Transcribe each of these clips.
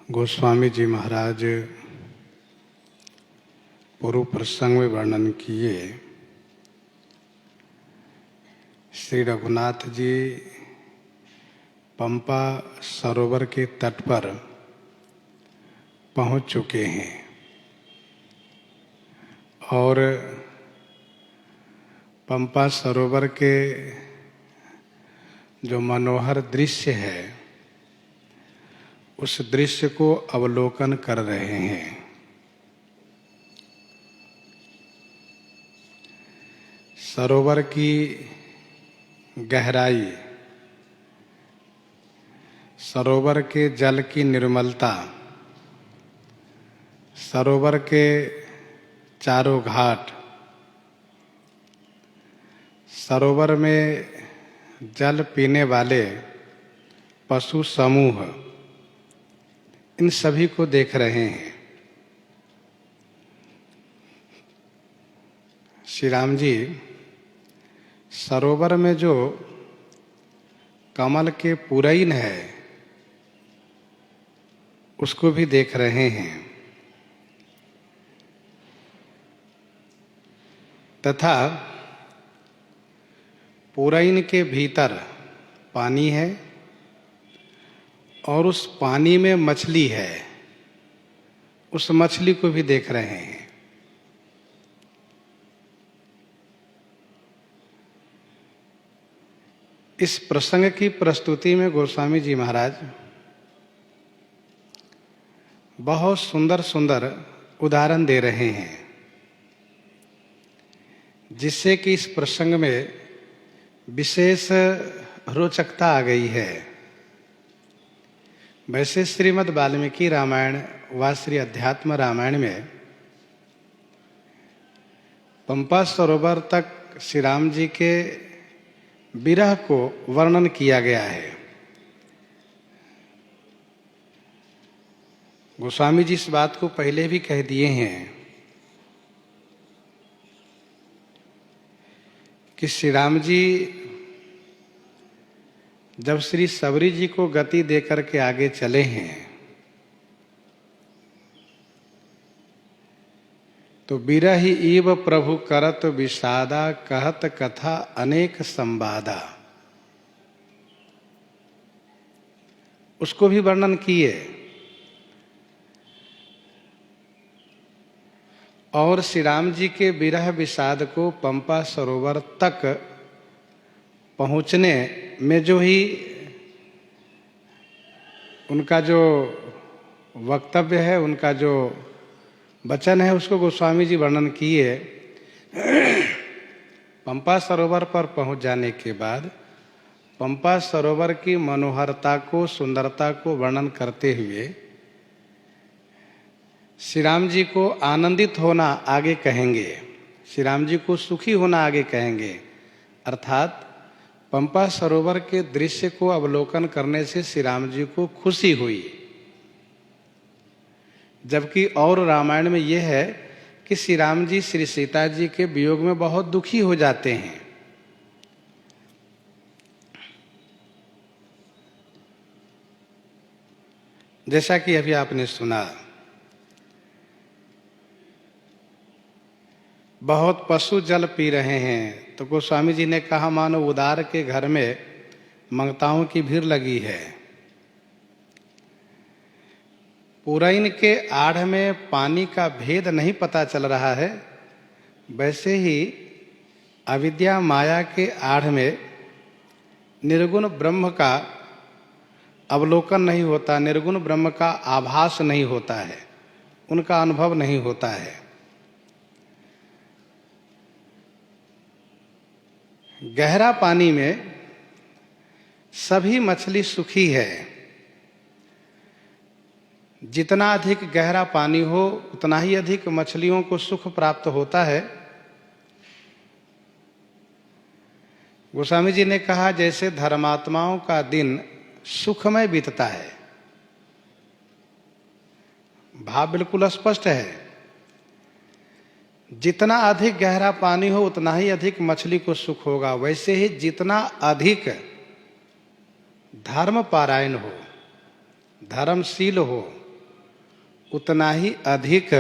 गोस्वामी जी महाराज पूर्व प्रसंग में वर्णन किए। श्री रघुनाथ जी पंपा सरोवर के तट पर पहुंच चुके हैं और पंपा सरोवर के जो मनोहर दृश्य है उस दृश्य को अवलोकन कर रहे हैं। सरोवर की गहराई, सरोवर के जल की निर्मलता, सरोवर के चारों घाट, सरोवर में जल पीने वाले पशु समूह, इन सभी को देख रहे हैं। श्री राम जी सरोवर में जो कमल के पुरैन है उसको भी देख रहे हैं तथा पुरैन के भीतर पानी है और उस पानी में मछली है, उस मछली को भी देख रहे हैं। इस प्रसंग की प्रस्तुति में गोस्वामी जी महाराज बहुत सुंदर सुंदर उदाहरण दे रहे हैं, जिससे कि इस प्रसंग में विशेष रोचकता आ गई है। वैसे श्रीमद् वाल्मीकि रामायण व श्री अध्यात्म रामायण में पंपा सरोवर तक श्री राम जी के विरह को वर्णन किया गया है। गोस्वामी जी इस बात को पहले भी कह दिए हैं कि श्री राम जी जब श्री सबरी जी को गति देकर के आगे चले हैं तो बिरहि ईव प्रभु करत विषादा कहत कथा अनेक संवादा, उसको भी वर्णन किए। और श्री राम जी के विरह विषाद को पंपा सरोवर तक पहुंचने में जो ही उनका जो वक्तव्य है, उनका जो वचन है, उसको गोस्वामी जी वर्णन किए। पंपा सरोवर पर पहुंच जाने के बाद पंपा सरोवर की मनोहरता को, सुंदरता को वर्णन करते हुए श्री राम जी को आनंदित होना आगे कहेंगे, श्री राम जी को सुखी होना आगे कहेंगे। अर्थात पंपा सरोवर के दृश्य को अवलोकन करने से श्री राम जी को खुशी हुई, जबकि और रामायण में यह है कि श्री राम जी श्री सीता जी के वियोग में बहुत दुखी हो जाते हैं। जैसा कि अभी आपने सुना, बहुत पशु जल पी रहे हैं तो गोस्वामी जी ने कहा मानो उदार के घर में मंगताओं की भीड़ लगी है। पुरैन के आढ़ में पानी का भेद नहीं पता चल रहा है, वैसे ही अविद्या माया के आढ़ में निर्गुण ब्रह्म का अवलोकन नहीं होता, निर्गुण ब्रह्म का आभास नहीं होता है, उनका अनुभव नहीं होता है। गहरा पानी में सभी मछली सुखी है। जितना अधिक गहरा पानी हो उतना ही अधिक मछलियों को सुख प्राप्त होता है। गोस्वामी जी ने कहा जैसे धर्मात्माओं का दिन सुखमय बीतता है। भाव बिल्कुल स्पष्ट है। जितना अधिक गहरा पानी हो उतना ही अधिक मछली को सुख होगा। वैसे ही जितना अधिक धर्म पारायण हो, धर्मशील हो, उतना ही अधिक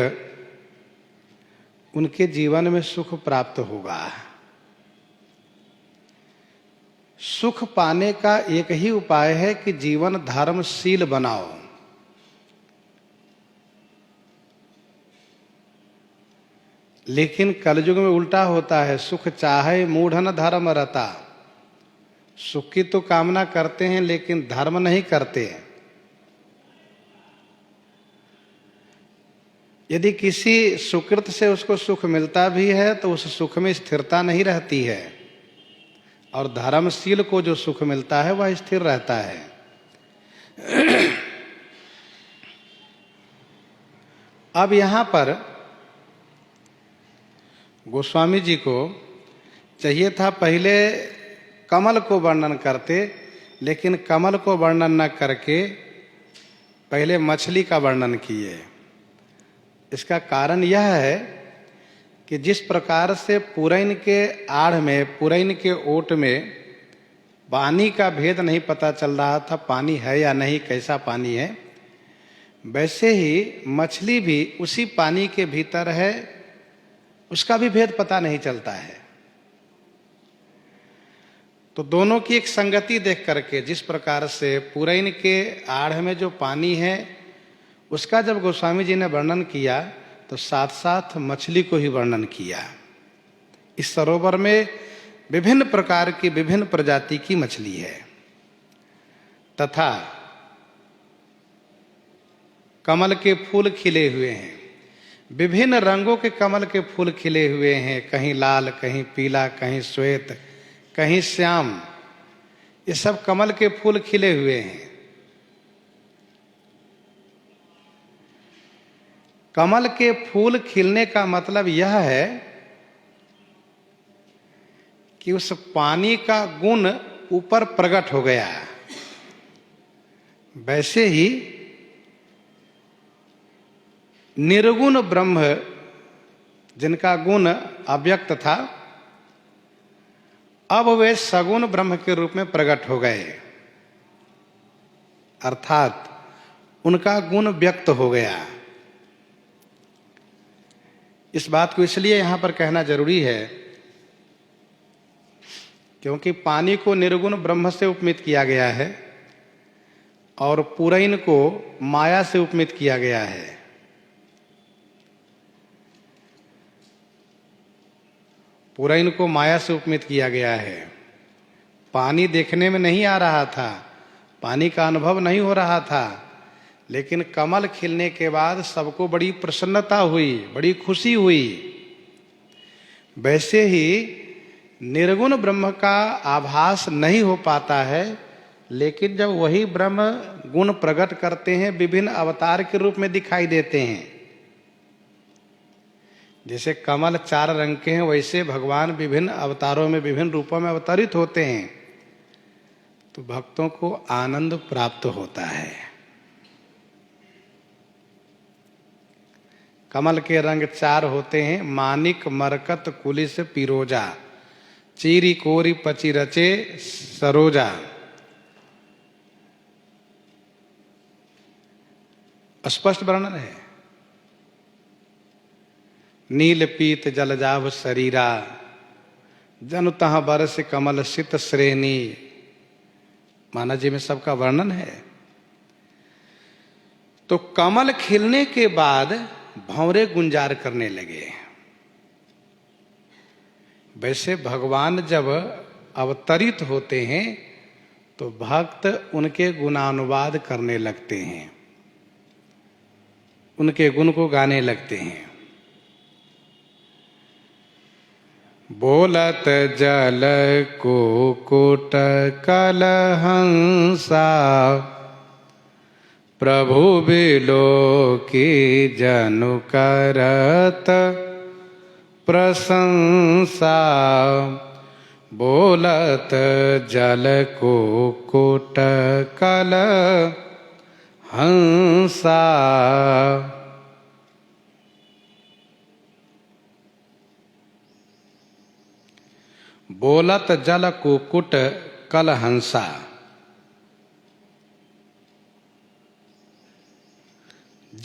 उनके जीवन में सुख प्राप्त होगा। सुख पाने का एक ही उपाय है कि जीवन धर्मशील बनाओ। लेकिन कलयुग में उल्टा होता है, सुख चाहे मूढ़न धर्म रता। सुख की तो कामना करते हैं लेकिन धर्म नहीं करते। यदि किसी सुकृत से उसको सुख मिलता भी है तो उस सुख में स्थिरता नहीं रहती है, और धर्मशील को जो सुख मिलता है वह स्थिर रहता है। अब यहां पर गोस्वामी जी को चाहिए था पहले कमल को वर्णन करते, लेकिन कमल को वर्णन न करके पहले मछली का वर्णन किए। इसका कारण यह है कि जिस प्रकार से पुरैन के आड़ में, पुरैन के ओट में पानी का भेद नहीं पता चल रहा था, पानी है या नहीं, कैसा पानी है, वैसे ही मछली भी उसी पानी के भीतर है, उसका भी भेद पता नहीं चलता है। तो दोनों की एक संगति देख करके, जिस प्रकार से पुरैन के आड़ में जो पानी है उसका जब गोस्वामी जी ने वर्णन किया तो साथ साथ मछली को ही वर्णन किया। इस सरोवर में विभिन्न प्रकार की, विभिन्न प्रजाति की मछली है, तथा कमल के फूल खिले हुए हैं, विभिन्न रंगों के कमल के फूल खिले हुए हैं, कहीं लाल, कहीं पीला, कहीं श्वेत, कहीं श्याम, ये सब कमल के फूल खिले हुए हैं। कमल के फूल खिलने का मतलब यह है कि उस पानी का गुण ऊपर प्रकट हो गया। वैसे ही निर्गुण ब्रह्म, जिनका गुण अव्यक्त था, अब वे सगुण ब्रह्म के रूप में प्रकट हो गए, अर्थात उनका गुण व्यक्त हो गया। इस बात को इसलिए यहां पर कहना जरूरी है क्योंकि पानी को निर्गुण ब्रह्म से उपमित किया गया है और पुरैन को माया से उपमित किया गया है। पुरैन को माया से उपमित किया गया है। पानी देखने में नहीं आ रहा था, पानी का अनुभव नहीं हो रहा था, लेकिन कमल खिलने के बाद सबको बड़ी प्रसन्नता हुई, बड़ी खुशी हुई। वैसे ही निर्गुण ब्रह्म का आभास नहीं हो पाता है, लेकिन जब वही ब्रह्म गुण प्रकट करते हैं, विभिन्न अवतार के रूप में दिखाई देते हैं। जैसे कमल 4 रंग के हैं, वैसे भगवान विभिन्न अवतारों में, विभिन्न रूपों में अवतरित होते हैं, तो भक्तों को आनंद प्राप्त होता है। कमल के रंग 4 होते हैं, मानिक, मरकत, कुलिस, पिरोजा, चीरी कोरी पची रचे सरोजा। स्पष्ट वर्णन है। नील पीत जलजाभ शरीरा, जनु तह बरस कमल सित श्रेणी। माना जी में सबका वर्णन है। तो कमल खिलने के बाद भंवरे गुंजार करने लगे। वैसे भगवान जब अवतरित होते हैं तो भक्त उनके गुणानुवाद करने लगते हैं, उनके गुण को गाने लगते हैं। बोलत जल को कुट कलहंसा, प्रभु बिलो की जनु करत प्रशंसा। बोलत जल को कुट कलहंसा। बोलत जल कुकुट कलहंसा।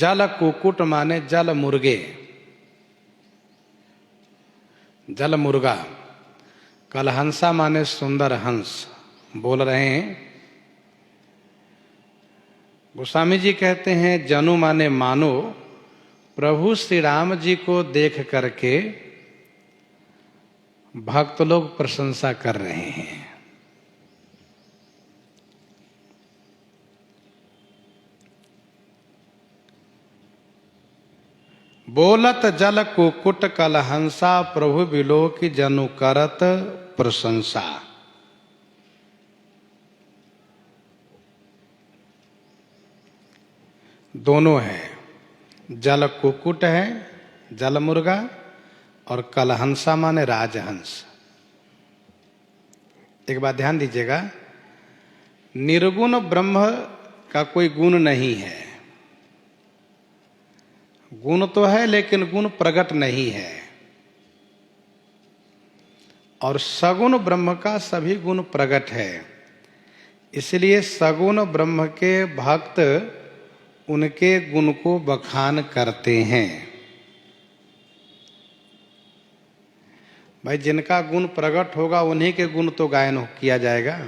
जल कुक्कुट माने जल मुर्गे, जल मुर्गा। कलहंसा माने सुंदर हंस। बोल रहे हैं। गोस्वामी जी कहते हैं जनु माने मानो, प्रभु श्री राम जी को देख करके भक्त लोग प्रशंसा कर रहे हैं। बोलत जल कुक्कुट कलहंसा, प्रभु बिलो की जनु करत प्रशंसा। दोनों है, जल कुक्कुट है जल मुर्गा, और कलहंसा माने राजहंस। एक बात ध्यान दीजिएगा, निर्गुण ब्रह्म का कोई गुण नहीं है। गुण तो है लेकिन गुण प्रकट नहीं है। और सगुण ब्रह्म का सभी गुण प्रकट है। इसलिए सगुण ब्रह्म के भक्त उनके गुण को बखान करते हैं। भाई जिनका गुण प्रकट होगा उन्हीं के गुण तो गायन किया जाएगा।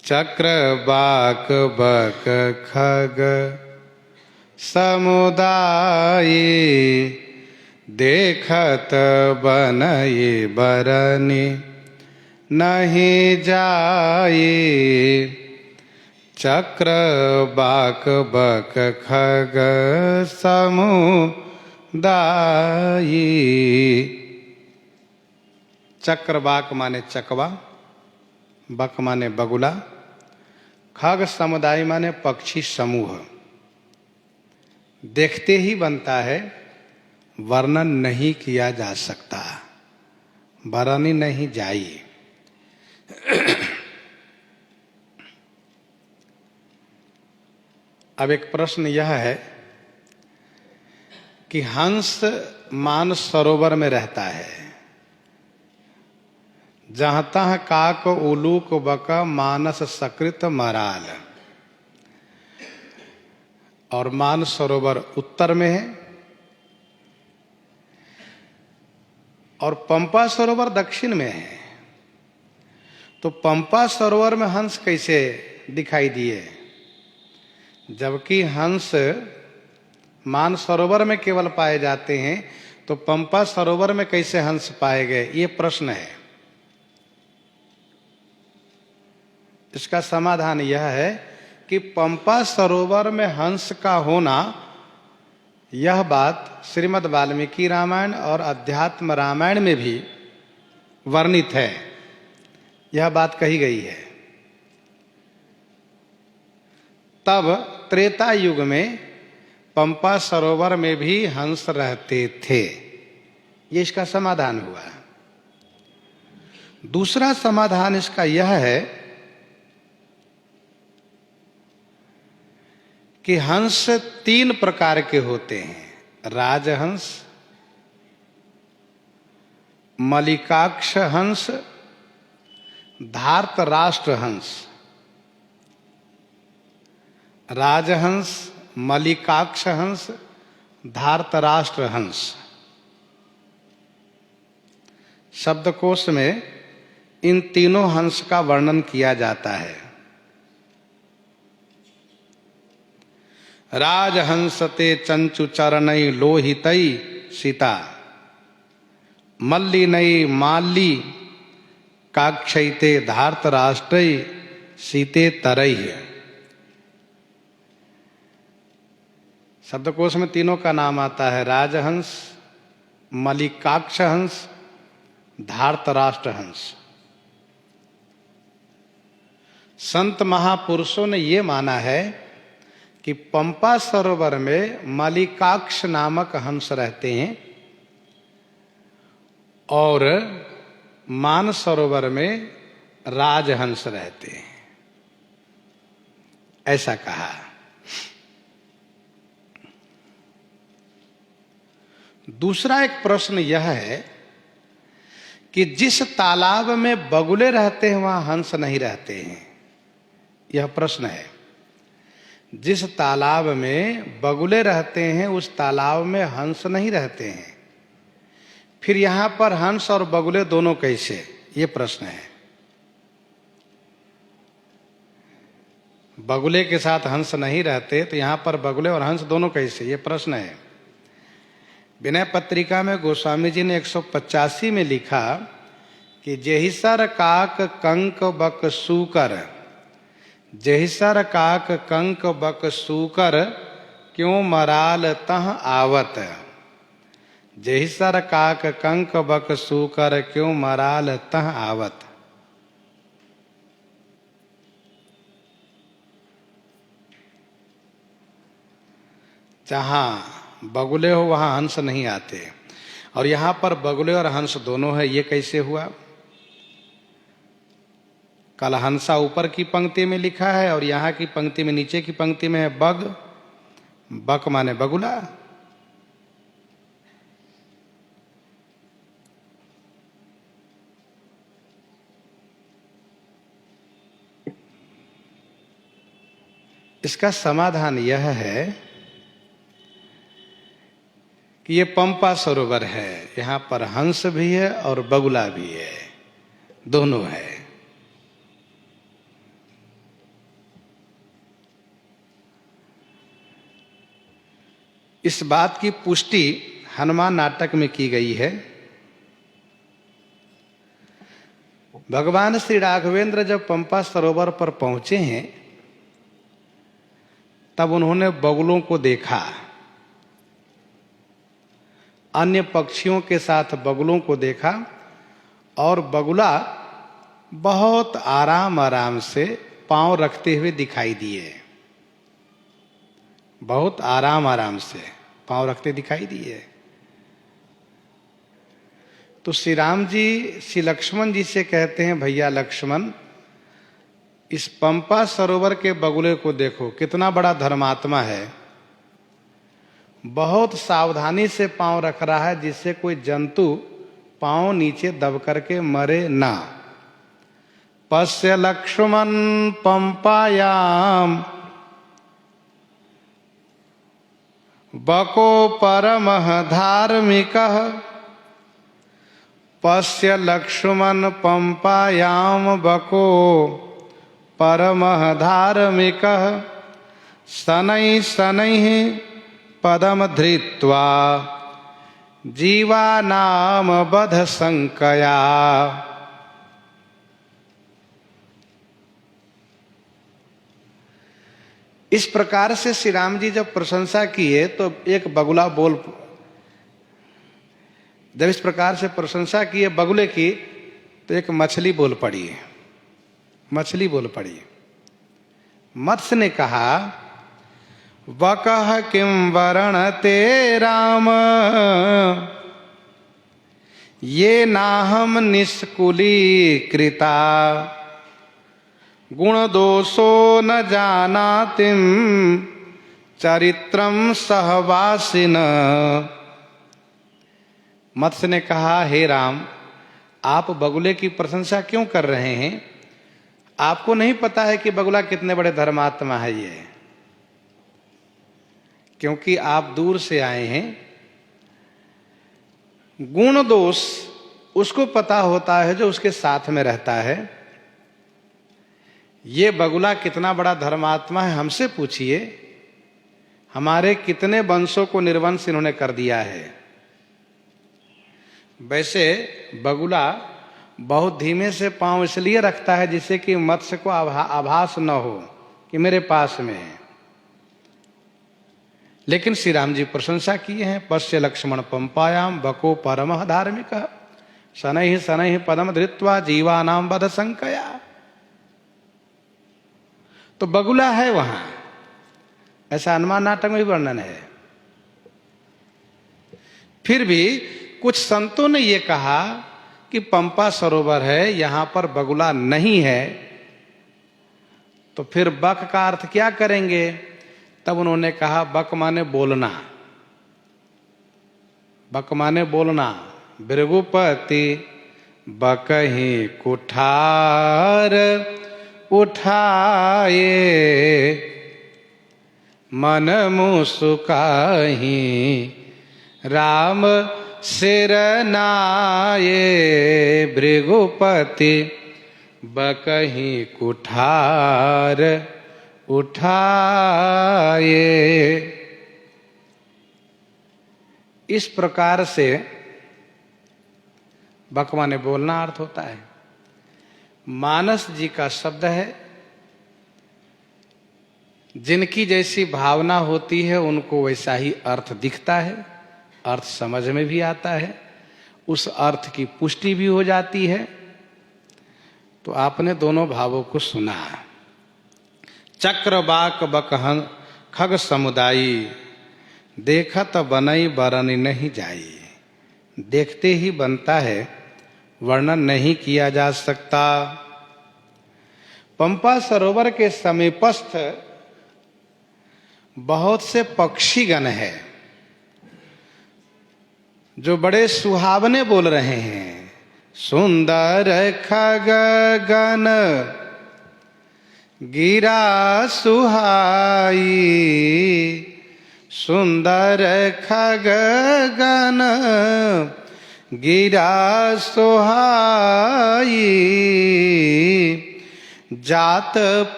चक्र बाक बक खग समुदाय, देखत बनये बरनी नहीं जाए। चक्र बाक बक खग समुदाय। चक्र बाक माने चकवा, बक माने बगुला, खग समुदाय माने पक्षी समूह। देखते ही बनता है, वर्णन नहीं किया जा सकता, बरनी नहीं जाई। अब एक प्रश्न यह है कि हंस मानस सरोवर में रहता है, जहां तह काक उलूक बक मानस सकृत मराल। और मानस सरोवर उत्तर में है और पंपा सरोवर दक्षिण में है। तो पंपा सरोवर में हंस कैसे दिखाई दिए, जबकि हंस मान सरोवर में केवल पाए जाते हैं, तो पंपा सरोवर में कैसे हंस पाए गए, ये प्रश्न है। इसका समाधान यह है कि पंपा सरोवर में हंस का होना, यह बात श्रीमद् वाल्मीकि रामायण और अध्यात्म रामायण में भी वर्णित है। यह बात कही गई है। तब त्रेता युग में पंपा सरोवर में भी हंस रहते थे। ये इसका समाधान हुआ। दूसरा समाधान इसका यह है कि हंस तीन प्रकार के होते हैं। राजहंस, मलिकाक्ष हंस, धार्तराष्ट्र हंस। राजहंस, मलिकाक्ष हंस, धार्तराष्ट्र हंस। शब्दकोश में इन तीनों हंस का वर्णन किया जाता है। राजहंसते चंचु चरणई लोहितई सीता, मल्लिनई माल्ली काक्षयते धार्तराष्ट्रई सीते तरई। शब्दकोश में तीनों का नाम आता है, राजहंस, मलिकाक्ष हंस, धार्तराष्ट्र हंस। संत महापुरुषों ने ये माना है कि पंपा सरोवर में मलिकाक्ष नामक हंस रहते हैं और मान सरोवर में राजहंस रहते हैं, ऐसा कहा। दूसरा एक प्रश्न यह है कि जिस तालाब में बगुले रहते हैं वहां हंस नहीं रहते हैं, यह प्रश्न है। जिस तालाब में बगुले रहते हैं उस तालाब में हंस नहीं रहते हैं। फिर यहां पर हंस और बगुले दोनों कैसे, ये प्रश्न है। बगुले के साथ हंस नहीं रहते तो यहां पर बगुले और हंस दोनों कैसे, ये प्रश्न है। विनय पत्रिका में गोस्वामी जी ने 185 में लिखा कि जेहिसर काक कंक बक सूकर, जेहिसर काक कंक बक सूकर क्यों मराल तह आवत, जेहिसर काक कंक बक सूकर क्यों मराल तह आवत। जहां बगुले हो वहां हंस नहीं आते, और यहां पर बगुले और हंस दोनों है, ये कैसे हुआ? कल हंसा ऊपर की पंक्ति में लिखा है और यहां की पंक्ति में, नीचे की पंक्ति में है बग, बक माने बगुला। इसका समाधान यह है कि ये पंपा सरोवर है, यहां पर हंस भी है और बगुला भी है, दोनों है। इस बात की पुष्टि हनुमान नाटक में की गई है। भगवान श्री राघवेंद्र जब पंपा सरोवर पर पहुंचे हैं तब उन्होंने बगुलों को देखा, अन्य पक्षियों के साथ बगुलों को देखा, और बगुला बहुत आराम आराम से पांव रखते हुए दिखाई दिए, बहुत आराम आराम से पांव रखते दिखाई दिए। तो श्री राम जी श्री लक्ष्मण जी से कहते हैं, भैया लक्ष्मण, इस पंपा सरोवर के बगुले को देखो, कितना बड़ा धर्मात्मा है, बहुत सावधानी से पांव रख रहा है जिससे कोई जंतु पांव नीचे दब करके मरे ना। पश्य लक्ष्मण पंपायाम बको परमः धार्मिकः, पश्य लक्ष्मण पंपायाम बको परमः धार्मिकः, शनैः शनैः पदम धृत्वा जीवानाम बध संकया। इस प्रकार से श्री राम जी जब प्रशंसा किए तो एक बगुला जब इस प्रकार से प्रशंसा किए बगुले की तो एक मछली बोल पड़ी, मछली बोल पड़ी। मत्स्य ने कहा, वकः किं वर्णते राम ये नाहम निष्कुली कृता, गुण दोषो न जानातिम चरित्रम सहवासिन। मत्स्य ने कहा, हे राम, आप बगुले की प्रशंसा क्यों कर रहे हैं? आपको नहीं पता है कि बगुला कितने बड़े धर्मात्मा है ये, क्योंकि आप दूर से आए हैं। गुण दोष उसको पता होता है जो उसके साथ में रहता है। ये बगुला कितना बड़ा धर्मात्मा है हमसे पूछिए, हमारे कितने वंशों को निर्वंश इन्होंने कर दिया है। वैसे बगुला बहुत धीमे से पांव इसलिए रखता है जिससे कि मत्स्य को आभास न हो कि मेरे पास में है। लेकिन श्री राम जी प्रशंसा किए हैं, पश्य लक्ष्मण पंपायाम बको परमः धार्मिक, शनैः शनैः पदम धृत्वा जीवानाम बध संकया। तो बगुला है वहां, ऐसा हनुमान नाटक में भी वर्णन है। फिर भी कुछ संतों ने यह कहा कि पंपा सरोवर है, यहां पर बगुला नहीं है, तो फिर बक का अर्थ क्या करेंगे? तब उन्होंने कहा, बक माने बोलना, बक माने बोलना। भृगुपति बकहि कुठार उठाए, मन मुसुकाहि राम सिर नाये, भृगुपति बकहि कुठार उठाए। इस प्रकार से बकवा ने बोलना अर्थ होता है। मानस जी का शब्द है, जिनकी जैसी भावना होती है उनको वैसा ही अर्थ दिखता है, अर्थ समझ में भी आता है, उस अर्थ की पुष्टि भी हो जाती है। तो आपने दोनों भावों को सुना। चक्रवाक बकहं खग समुदायी, देखत बनई बरन नहीं जाई। देखते ही बनता है, वर्णन नहीं किया जा सकता। पंपा सरोवर के समीपस्थ बहुत से पक्षीगण हैं जो बड़े सुहावने बोल रहे हैं। सुंदर खगगन गिरा सुहाई, सुंदर खगगन गिरा सुहाई। जात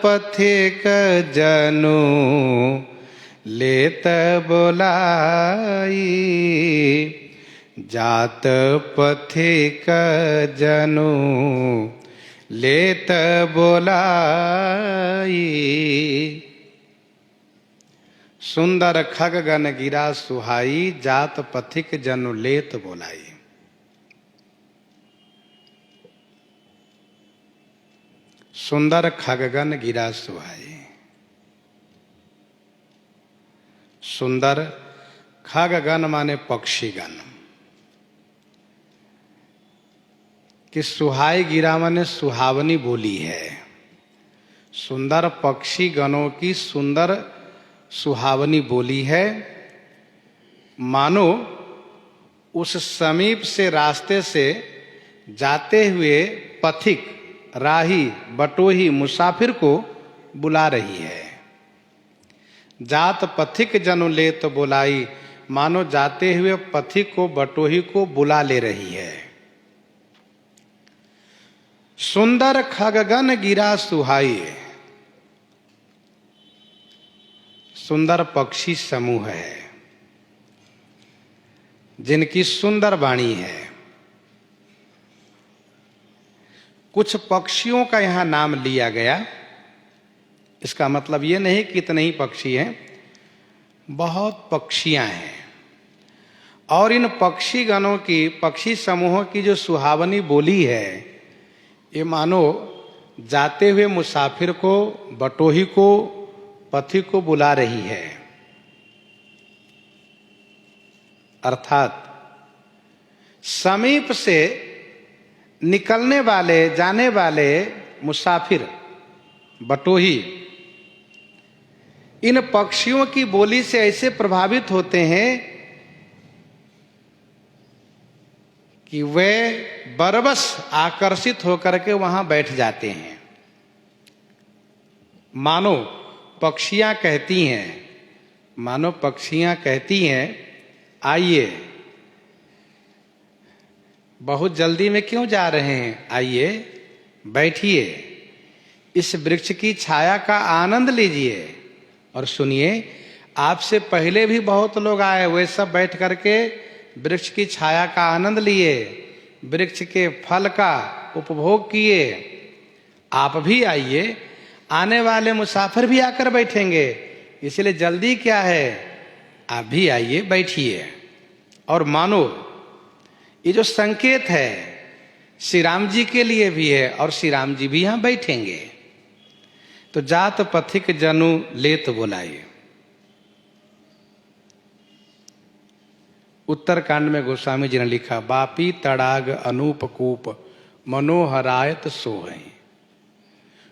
पथिक जनु लेत बोलाई, जात पथिक जनु लेत बोलाई। सुंदर खगगन गिरा सुहाई, जात पथिक जनु लेत बोलाई। सुंदर खगगन गिरा सुहाई। सुंदर खगगन माने पक्षीगण, कि सुहाई गिरा माने सुहावनी बोली है। सुंदर पक्षी गणों की सुंदर सुहावनी बोली है। मानो उस समीप से रास्ते से जाते हुए पथिक, राही, बटोही, मुसाफिर को बुला रही है। जात पथिक जनु लेत बुलाई, मानो जाते हुए पथिक को, बटोही को बुला ले रही है। सुंदर खगगन गिरा सुहाई, सुंदर पक्षी समूह है जिनकी सुंदर वाणी है। कुछ पक्षियों का यहां नाम लिया गया। इसका मतलब ये नहीं कि इतने ही पक्षी हैं, बहुत पक्षियां हैं। और इन पक्षी गणों की, पक्षी समूहों की जो सुहावनी बोली है, ये मानो जाते हुए मुसाफिर को, बटोही को, पथिक को बुला रही है। अर्थात समीप से निकलने वाले, जाने वाले मुसाफिर, बटोही, इन पक्षियों की बोली से ऐसे प्रभावित होते हैं कि वे बरबस आकर्षित होकर के वहां बैठ जाते हैं। मानो पक्षियां कहती हैं, मानो पक्षियां कहती हैं, आइए, बहुत जल्दी में क्यों जा रहे हैं, आइए बैठिए, इस वृक्ष की छाया का आनंद लीजिए और सुनिए। आपसे पहले भी बहुत लोग आए, वे सब बैठ करके वृक्ष की छाया का आनंद लिए, वृक्ष के फल का उपभोग किए। आप भी आइए, आने वाले मुसाफिर भी आकर बैठेंगे, इसलिए जल्दी क्या है, आप भी आइए, बैठिए। और मानो ये जो संकेत है श्री राम जी के लिए भी है, और श्री राम जी भी यहां बैठेंगे। तो जात पथिक जनु लेत बोलाइए। उत्तरकांड में गोस्वामी जी ने लिखा, बापी तड़ाग अनूप कूप मनोहरायत सोहई,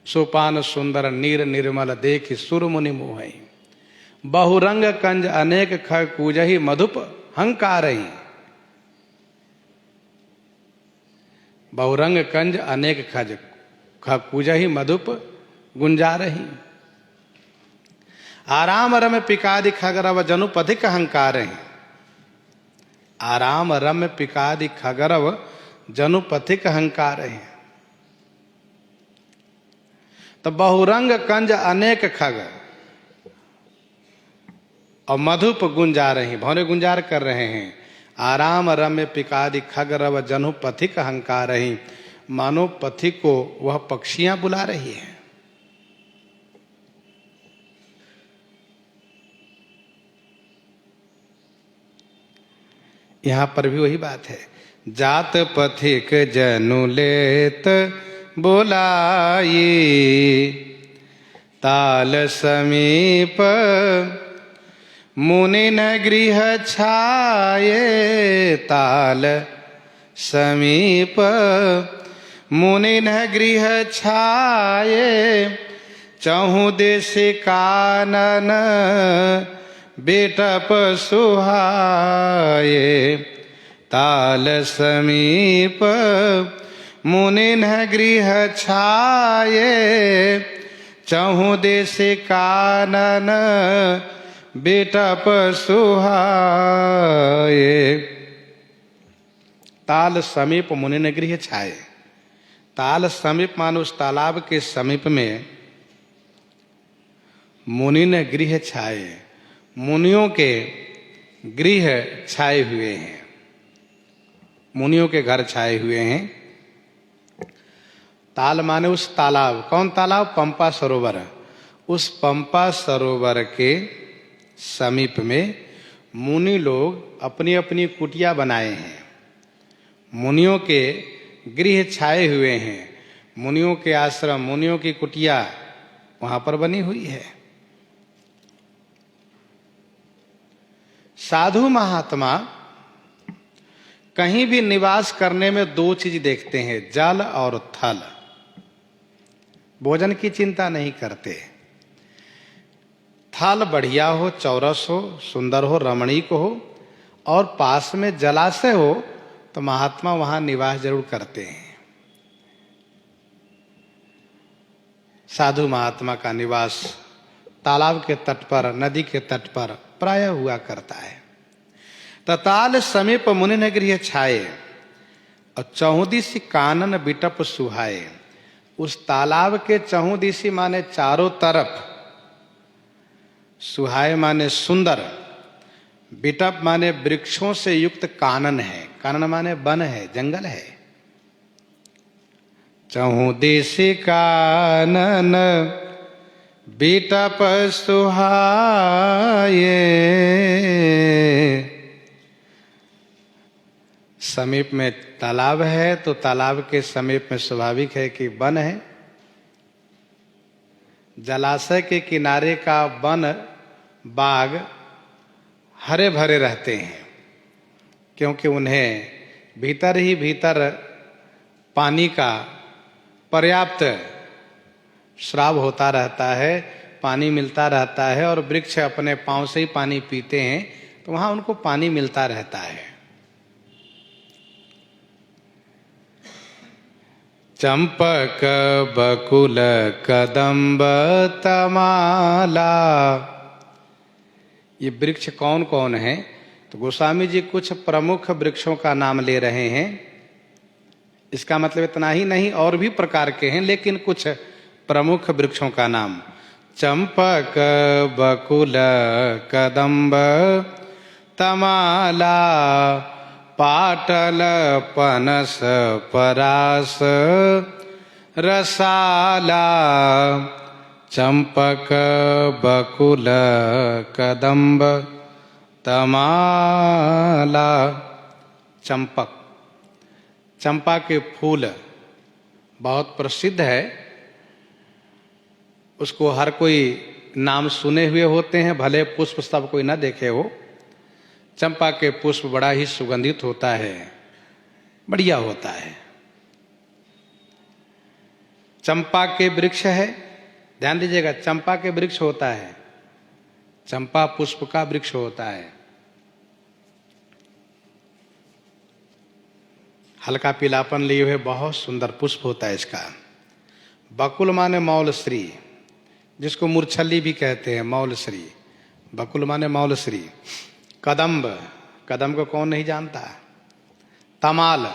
सोपान सुंदर नीर निर्मल देख सुर मुनि मोहई, बहुरंग कंज अनेक खग कूजहि मधुप हंकारई। बहुरंग कंज अनेक खग कूजहि मधुप गुंजा रही। आराम रम्य पिकादि खगरव जनुपधिक अहंकार हैं। आराम रम्य पिकादि खगरव जनुपथिक अहंकार हैं। तो बहुरंग कंज अनेक खग और मधुप गुंजा रही, भौरे गुंजार कर रहे हैं। आराम रम्य पिकादि खगरव जनुपथिक अहंकार रही, मानो पथिक को वह पक्षियां बुला रही हैं। यहां पर भी वही बात है। जात पथिक जनु लेत बोलाई, ताल समीप मुनि न गृह छाये। ताल समीप मुनि न गृह छाये, चहु देश कानन बेटप सुहाये। ताल समीप मुनि न गृह छाये, चहु देश कानन बेटप सुहाये। ताल समीप मुनि न गृह छाये। ताल समीप मानो उस तालाब के समीप में मुनि न गृह छाये, मुनियों के गृह छाए हुए हैं, मुनियों के घर छाए हुए हैं। ताल माने उस तालाब, कौन तालाब? पंपा सरोवर। उस पंपा सरोवर के समीप में मुनि लोग अपनी अपनी कुटिया बनाए हैं, मुनियों के गृह छाए हुए हैं, मुनियों के आश्रम, मुनियों की कुटिया वहां पर बनी हुई है। साधु महात्मा कहीं भी निवास करने में दो चीज देखते हैं, जल और थल। भोजन की चिंता नहीं करते। थल बढ़िया हो, चौरस हो, सुंदर हो, रमणीक हो और पास में जलाशय हो तो महात्मा वहां निवास जरूर करते हैं। साधु महात्मा का निवास तालाब के तट पर, नदी के तट पर प्राय हुआ करता है। तताल समीप मुनि न गृह छाये और चहुदिशी कानन बिटप सुहाये। उस तालाब के चहुदिशी माने चारों तरफ, सुहाये माने सुंदर, बिटप माने वृक्षों से युक्त कानन है। कानन माने वन है, जंगल है। चहुदिशी कानन बिटप सुहाये। समीप में तालाब है तो तालाब के समीप में स्वाभाविक है कि वन है। जलाशय के किनारे का वन बाग हरे भरे रहते हैं, क्योंकि उन्हें भीतर ही भीतर पानी का पर्याप्त स्राव होता रहता है, पानी मिलता रहता है और वृक्ष अपने पांव से ही पानी पीते हैं, तो वहां उनको पानी मिलता रहता है। चंपक बकुल कदम्ब तमाला। ये वृक्ष कौन कौन है? तो गोस्वामी जी कुछ प्रमुख वृक्षों का नाम ले रहे हैं। इसका मतलब इतना ही नहीं, और भी प्रकार के हैं, लेकिन कुछ प्रमुख वृक्षों का नाम। चंपक बकुल कदम्ब तमाला, पाटल पनस परास रसाला। चंपक बकुल कदम्ब तमाला। चंपक, चंपा के फूल बहुत प्रसिद्ध है। उसको हर कोई नाम सुने हुए होते हैं, भले पुष्प सब कोई न देखे हो। चंपा के पुष्प बड़ा ही सुगंधित होता है, बढ़िया होता है। चंपा के वृक्ष है, ध्यान दीजिएगा, चंपा के वृक्ष होता है, चंपा पुष्प का वृक्ष होता है। हल्का पीलापन लिए हुए बहुत सुंदर पुष्प होता है इसका। बकुल माने मौल श्री, जिसको मूर्छल्ली भी कहते हैं, मौलश्री। बकुल माने मौलश्री। कदम्ब, कदम्ब को कौन नहीं जानता। तमाल,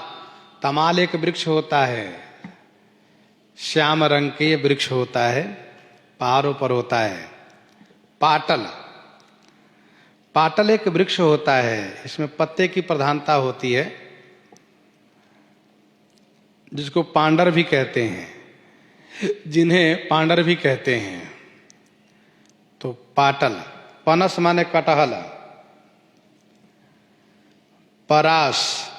तमाल एक वृक्ष होता है, श्याम रंग के ये वृक्ष होता है, पहाड़ों पर होता है। पाटल, पाटल एक वृक्ष होता है, इसमें पत्ते की प्रधानता होती है, जिसको पांडर भी कहते हैं, जिन्हें पांडर भी कहते हैं। तो पाटल। पनस माने कटहल। परास,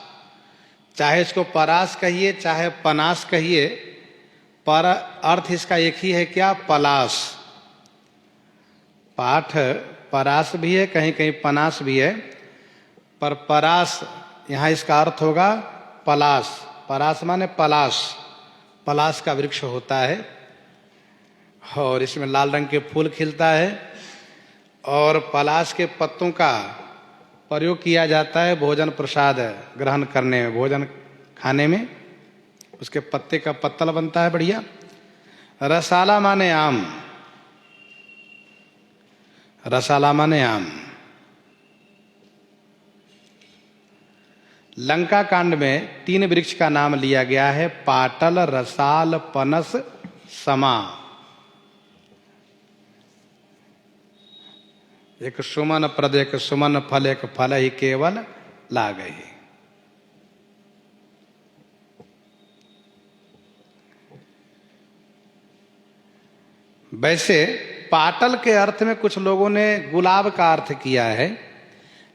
चाहे इसको परास कहिए चाहे पनास कहिए, पर अर्थ इसका एक ही है, क्या, पलास। पाठ परास भी है, कहीं कहीं पनास भी है, पर परास यहाँ इसका अर्थ होगा पलास। परास माने पलास, पलास का वृक्ष होता है और इसमें लाल रंग के फूल खिलता है और पलास के पत्तों का प्रयोग किया जाता है भोजन प्रसाद ग्रहण करने में, भोजन खाने में उसके पत्ते का पत्तल बनता है बढ़िया। रसाला माने आम, रसाला माने आम। लंका कांड में 3 वृक्ष का नाम लिया गया है, पाटल, रसाल, पनस, समा। एक सुमन प्रद, एक सुमन फल, एक फल ही केवल लागहि। वैसे पाटल के अर्थ में कुछ लोगों ने गुलाब का अर्थ किया है,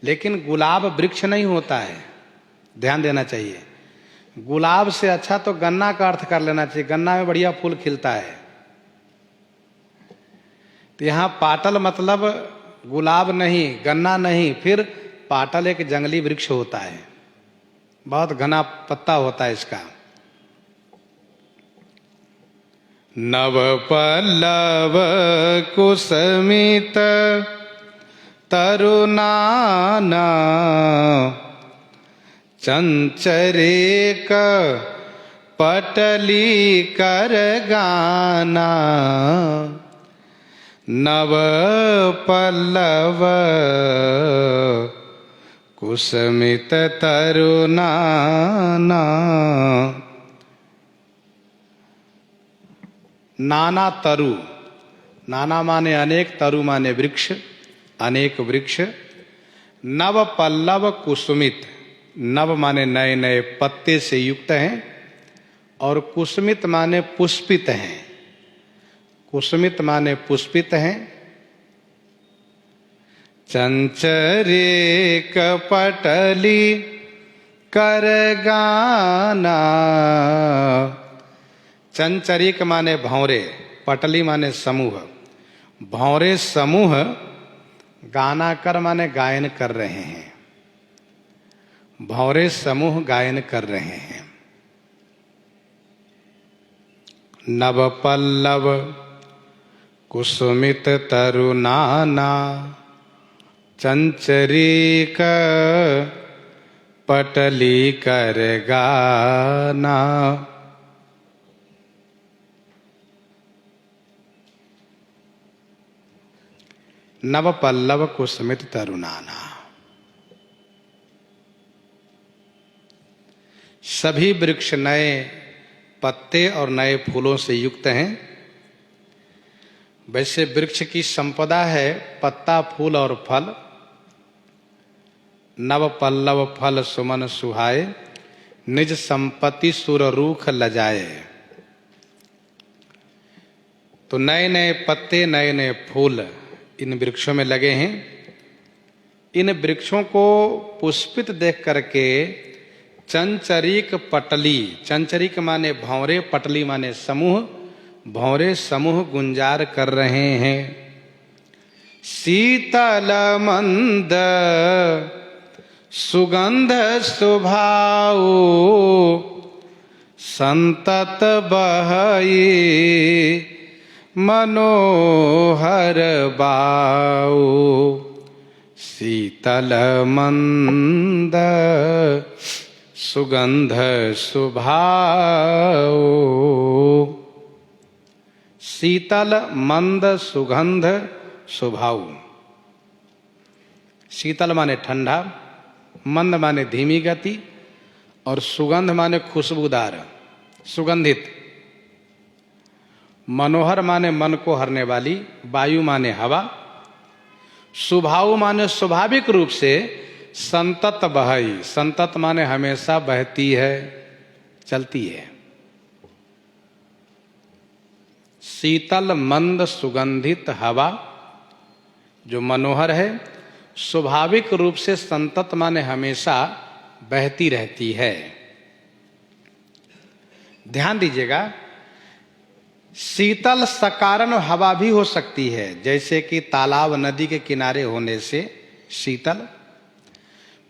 लेकिन गुलाब वृक्ष नहीं होता है, ध्यान देना चाहिए। गुलाब से अच्छा तो गन्ना का अर्थ कर लेना चाहिए, गन्ना में बढ़िया फूल खिलता है। तो यहाँ पाटल मतलब गुलाब नहीं, गन्ना नहीं, फिर पाटल एक जंगली वृक्ष होता है, बहुत घना पत्ता होता है इसका। नव पल्लव कुसमित तरुनाना चंचरेक पटली कर गाना। नव पल्लव कुसमित तरुनाना। नाना तरु, नाना माने अनेक, तरु माने वृक्ष, अनेक वृक्ष। नव पल्लव कुसुमित, नव माने नए नए पत्ते से युक्त हैं और कुसुमित माने पुष्पित हैं, कुसुमित माने पुष्पित हैं। चंचरे कपटली कर गाना। चंचरिक माने भौरे, पटली माने समूह, भौरे समूह गाना कर माने गायन कर रहे हैं, भौरे समूह गायन कर रहे हैं। नव पल्लव कुसुमित तरुनाना चंचरीक पटली कर गाना। नव पल्लव कुसुमित तरुनाना। सभी वृक्ष नए पत्ते और नए फूलों से युक्त हैं। वैसे वृक्ष की संपदा है पत्ता, फूल और फल। नव पल्लव फल सुमन सुहाए, निज संपत्ति सुर रूख लजाए। तो नए नए पत्ते, नए नए फूल इन वृक्षों में लगे हैं। इन वृक्षों को पुष्पित देख करके चंचरीक पटली, चंचरीक माने भौरे, पटली माने समूह, भौरे समूह गुंजार कर रहे हैं। शीतल मंद सुगंध सुभाऊ, संतत बहई मनोहर बाऊ। शीतल मंद सुगंध सुभाऊ, शीतल मंद सुगंध स्वभाव। शीतल माने ठंडा, मंद माने धीमी गति, और सुगंध माने खुशबूदार, सुगंधित। मनोहर माने मन को हरने वाली, वायु माने हवा। स्वभाव माने स्वाभाविक रूप से संतत बहई, संतत माने हमेशा बहती है, चलती है। शीतल मंद सुगंधित हवा जो मनोहर है, स्वाभाविक रूप से संतत माने हमेशा बहती रहती है। ध्यान दीजिएगा, शीतल सकारण हवा भी हो सकती है, जैसे कि तालाब नदी के किनारे होने से शीतल,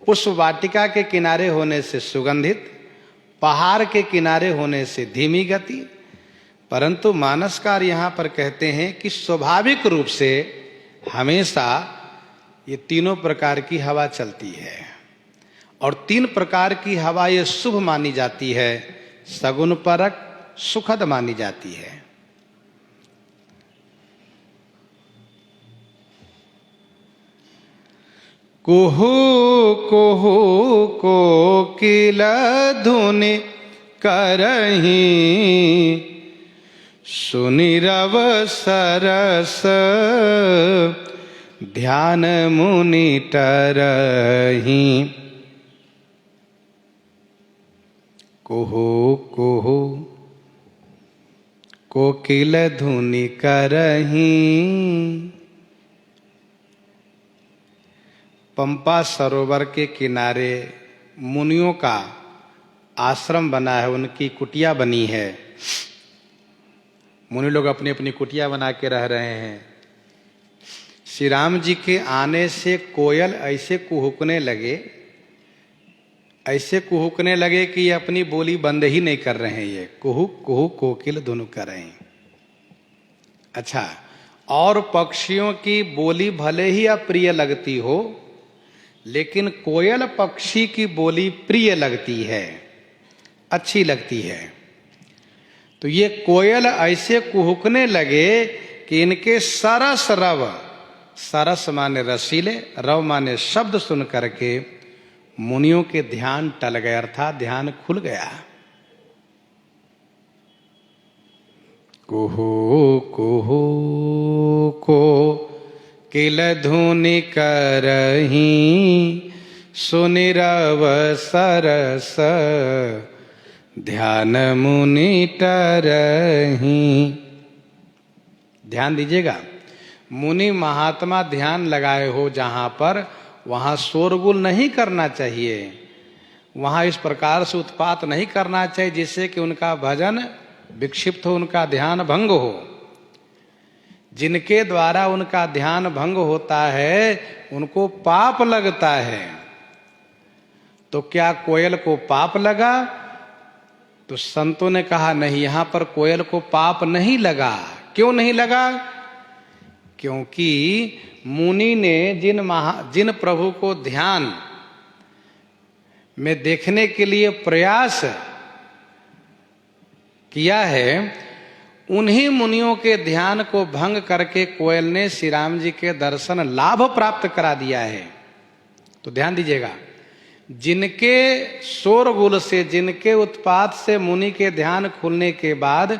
पुष्प वाटिका के किनारे होने से सुगंधित, पहाड़ के किनारे होने से धीमी गति। परंतु मानसकार यहाँ पर कहते हैं कि स्वाभाविक रूप से हमेशा ये तीनों प्रकार की हवा चलती है, और तीन प्रकार की हवा ये शुभ मानी जाती है, सगुन परक सुखद मानी जाती है। कुहू कुहू कोकिल धुनि करही, सुनि रव सरस ध्यान मुनि टरही। कुहू कुहू कोकिल धुनि करही। पंपा सरोवर के किनारे मुनियों का आश्रम बना है, उनकी कुटिया बनी है। मुनि लोग अपनी अपनी कुटिया बना के रह रहे हैं। श्री राम जी के आने से कोयल ऐसे कुहुकने लगे, ऐसे कुहुकने लगे कि ये अपनी बोली बंद ही नहीं कर रहे हैं। ये कुहुक कुहुक कोकिल धुन कर रहे हैं। अच्छा, और पक्षियों की बोली भले ही अप्रिय लगती हो, लेकिन कोयल पक्षी की बोली प्रिय लगती है, अच्छी लगती है। तो ये कोयल ऐसे कुहुकने लगे कि इनके सरस रव, सरस माने रसीले, रव माने शब्द सुन करके मुनियों के ध्यान टल गए, अर्थात ध्यान खुल गया। कुहू कुहू को किल धुनि करही, सुनि रव सरस ध्यान मुनि टरही। ध्यान दीजिएगा, मुनि महात्मा ध्यान लगाए हो जहां पर, वहां शोरगुल नहीं करना चाहिए, वहां इस प्रकार से उत्पात नहीं करना चाहिए जिससे कि उनका भजन विक्षिप्त हो, उनका ध्यान भंग हो। जिनके द्वारा उनका ध्यान भंग होता है उनको पाप लगता है। तो क्या कोयल को पाप लगा? तो संतों ने कहा नहीं, यहां पर कोयल को पाप नहीं लगा। क्यों नहीं लगा? क्योंकि मुनि ने जिन प्रभु को ध्यान में देखने के लिए प्रयास किया है, उन्हीं मुनियों के ध्यान को भंग करके कोयल ने श्री राम जी के दर्शन लाभ प्राप्त करा दिया है। तो ध्यान दीजिएगा, जिनके शोरगुल से, जिनके उत्पात से मुनि के ध्यान खुलने के बाद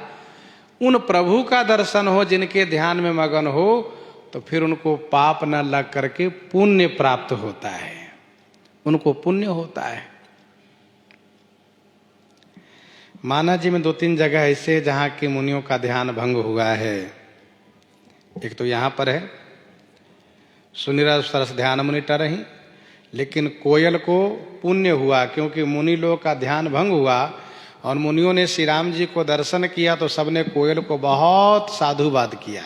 उन प्रभु का दर्शन हो, जिनके ध्यान में मगन हो, तो फिर उनको पाप न लग करके पुण्य प्राप्त होता है, उनको पुण्य होता है। माना जी में 2-3 जगह ऐसे जहां की मुनियों का ध्यान भंग हुआ है। एक तो यहां पर है, सुनि रव सरस ध्यान मुनि टरही, लेकिन कोयल को पुण्य हुआ क्योंकि मुनि लोग का ध्यान भंग हुआ और मुनियों ने श्री राम जी को दर्शन किया तो सबने कोयल को बहुत साधुवाद किया,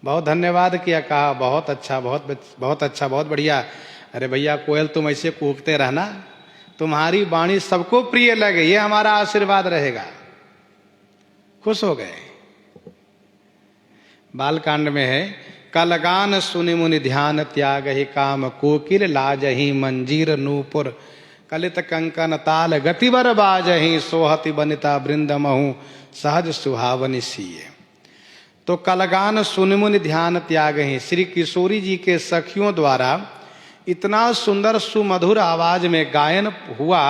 बहुत धन्यवाद किया, कहा बहुत अच्छा, बहुत अच्छा, बहुत बढ़िया। अरे भैया कोयल तुम ऐसे कूकते रहना, तुम्हारी वाणी सबको प्रिय लगे, ये हमारा आशीर्वाद रहेगा। खुश हो गए। बालकांड में है, कलगान सुनि मुनि ध्यान त्याग ही काम, कोकिल लाजही मंजीर नूपुर, कलित कंकन ताल गतिवर बाजही, सोहति बनिता वृंद महु सहज सुहावनि सीये। तो कलगान सुनमुनि ध्यान त्याग ही। श्री किशोरी जी के सखियों द्वारा इतना सुंदर सुमधुर आवाज में गायन हुआ,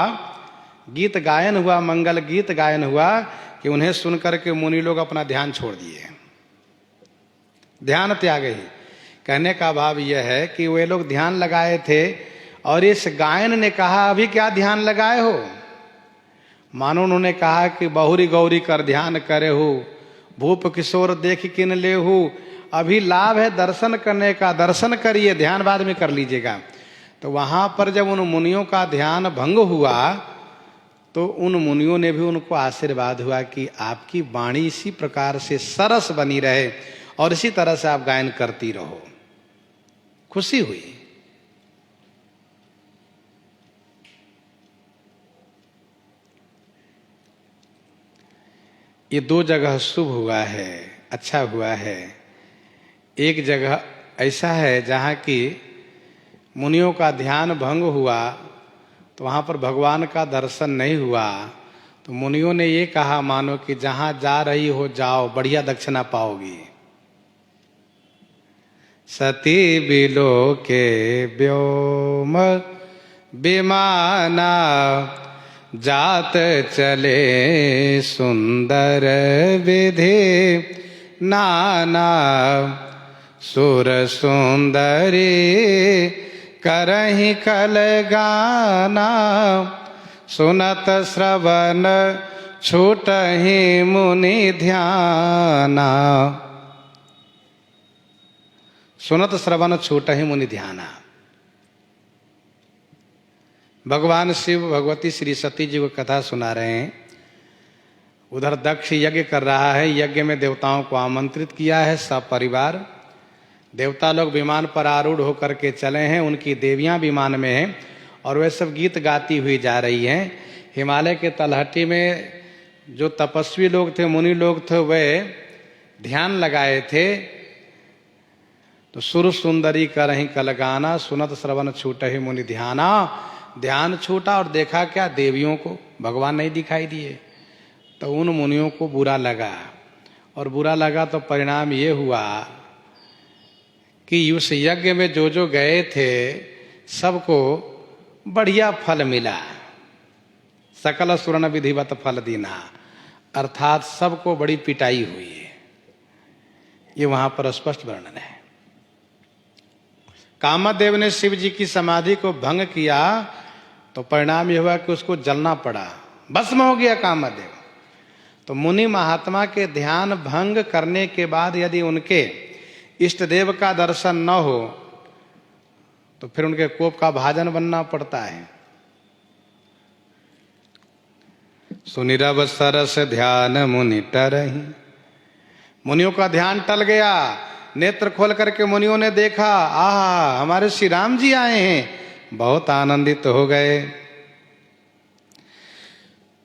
गीत गायन हुआ, मंगल गीत गायन हुआ कि उन्हें सुनकर के मुनि लोग अपना ध्यान छोड़ दिए। ध्यान त्याग ही कहने का भाव यह है कि वे लोग ध्यान लगाए थे और इस गायन ने कहा अभी क्या ध्यान लगाए हो। मानो उन्होंने कहा कि बहुरी गौरी कर ध्यान करे हो, भूप किशोर देख किन ले हो। अभी लाभ है दर्शन करने का, दर्शन करिए, ध्यान बाद में कर लीजिएगा। तो वहां पर जब उन मुनियों का ध्यान भंग हुआ तो उन मुनियों ने भी उनको आशीर्वाद हुआ कि आपकी वाणी इसी प्रकार से सरस बनी रहे और इसी तरह से आप गायन करती रहो। खुशी हुई। ये दो जगह शुभ हुआ है, अच्छा हुआ है। एक जगह ऐसा है जहाँ की मुनियों का ध्यान भंग हुआ तो वहाँ पर भगवान का दर्शन नहीं हुआ। तो मुनियों ने ये कहा मानो कि जहाँ जा रही हो जाओ, बढ़िया दक्षिणा पाओगी। सती बिलो के व्योम विमाना, जात चले सुंदर विधि नाना। सुर सुंदरी करहि कल गाना, सुनत श्रवण छूटहि मुनि ध्याना। सुनत श्रवण छूटहि मुनि ध्याना। भगवान शिव भगवती श्री सती जी को कथा सुना रहे हैं। उधर दक्ष यज्ञ कर रहा है। यज्ञ में देवताओं को आमंत्रित किया है सब परिवार। देवता लोग विमान पर आरूढ़ होकर के चले हैं, उनकी देवियां विमान में हैं और वे सब गीत गाती हुई जा रही हैं। हिमालय के तलहटी में जो तपस्वी लोग थे, मुनि लोग थे, वे ध्यान लगाए थे। तो सुर सुंदरी करहि कलगाना, सुनत श्रवण छूटहि मुनि ध्याना। ध्यान छूटा और देखा क्या, देवियों को भगवान नहीं दिखाई दिए। तो उन मुनियों को बुरा लगा और बुरा लगा तो परिणाम ये हुआ कि उस यज्ञ में जो जो गए थे सबको बढ़िया फल मिला। सकल सुरन विधिवत फल दीना, अर्थात सबको बड़ी पिटाई हुई है। ये वहां पर स्पष्ट वर्णन है। कामदेव ने शिव जी की समाधि को भंग किया तो परिणाम यह हुआ कि उसको जलना पड़ा, भस्म हो गया कामदेव। तो मुनि महात्मा के ध्यान भंग करने के बाद यदि उनके इष्ट देव का दर्शन न हो तो फिर उनके कोप का भाजन बनना पड़ता है। सुनिरव सरस ध्यान मुनि टरहि। मुनियों का ध्यान टल गया। नेत्र खोल करके मुनियों ने देखा, आहा हमारे श्री राम जी आए हैं। बहुत आनंदित हो गए।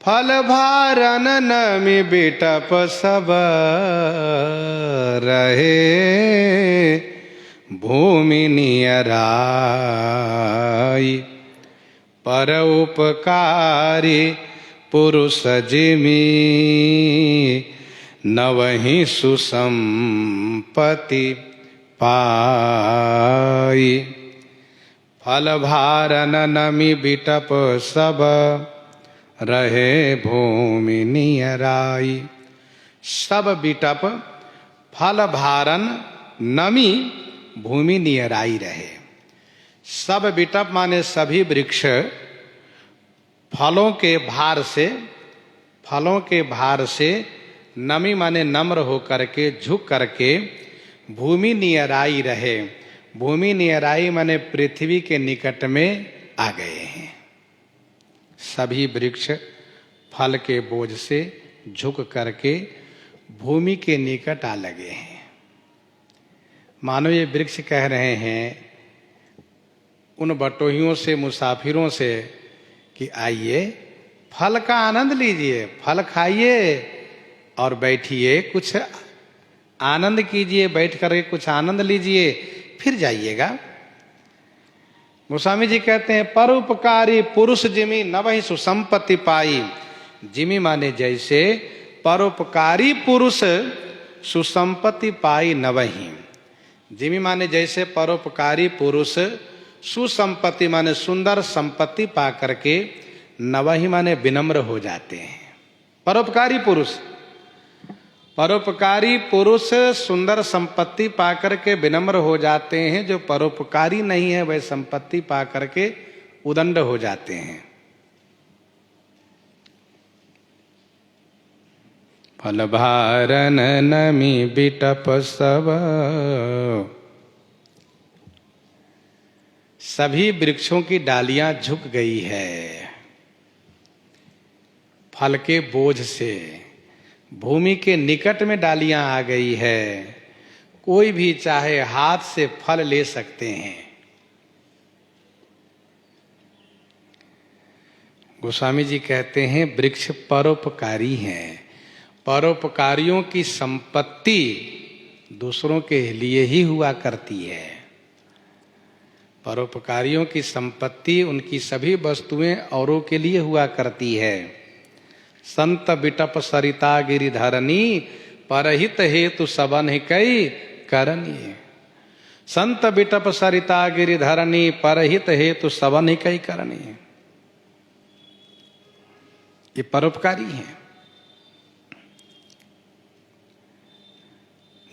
फल भारन नमि बिटप सब रहे, भूमि नियराई। पर उपकारी पुरुष जिमि, नवहि सुसंपत्ति पाई। फल भारन नमि बिटप सब रहे, भूमि नियराई। सब बिटप फल भारन नमी भूमि नियराई रहे। सब बिटप माने सभी वृक्ष फलों के भार से नमी माने नम्र हो करके, झुक करके भूमि नियराई रहे। भूमि नियराई माने पृथ्वी के निकट में आ गए हैं। सभी वृक्ष फल के बोझ से झुक करके भूमि के निकट आ लगे हैं। मानो ये वृक्ष कह रहे हैं उन बटोहियों से, मुसाफिरों से कि आइए फल का आनंद लीजिए, फल खाइए और बैठिए, कुछ आनंद कीजिए, बैठ करके कुछ आनंद लीजिए, फिर जाइएगा। गोस्वामी जी कहते हैं परोपकारी पुरुष जिमि नवहि सुसंपत्ति पाई। जिमि माने जैसे परोपकारी पुरुष सुसंपत्ति पाई नवही। जिमी माने जैसे परोपकारी पुरुष सुसंपत्ति माने सुंदर संपत्ति पा करके नवही माने विनम्र हो जाते हैं। परोपकारी पुरुष सुंदर संपत्ति पा करके विनम्र हो जाते हैं। जो परोपकारी नहीं है वह संपत्ति पा करके उदंड हो जाते हैं। फल भारन नमी बिटप सब, सभी वृक्षों की डालियां झुक गई है फल के बोझ से। भूमि के निकट में डालियां आ गई है। कोई भी चाहे हाथ से फल ले सकते हैं। गोस्वामी जी कहते हैं वृक्ष परोपकारी हैं। परोपकारियों की संपत्ति दूसरों के लिए ही हुआ करती है। परोपकारियों की संपत्ति, उनकी सभी वस्तुएं औरों के लिए हुआ करती है। संत बिटप सरिता गिरिधरनी, परहित हेतु सबन कई करनी। संत बिटप सरिता गिरिधरनी, परहित हेतु सबन कई करनी। ये परोपकारी हैं।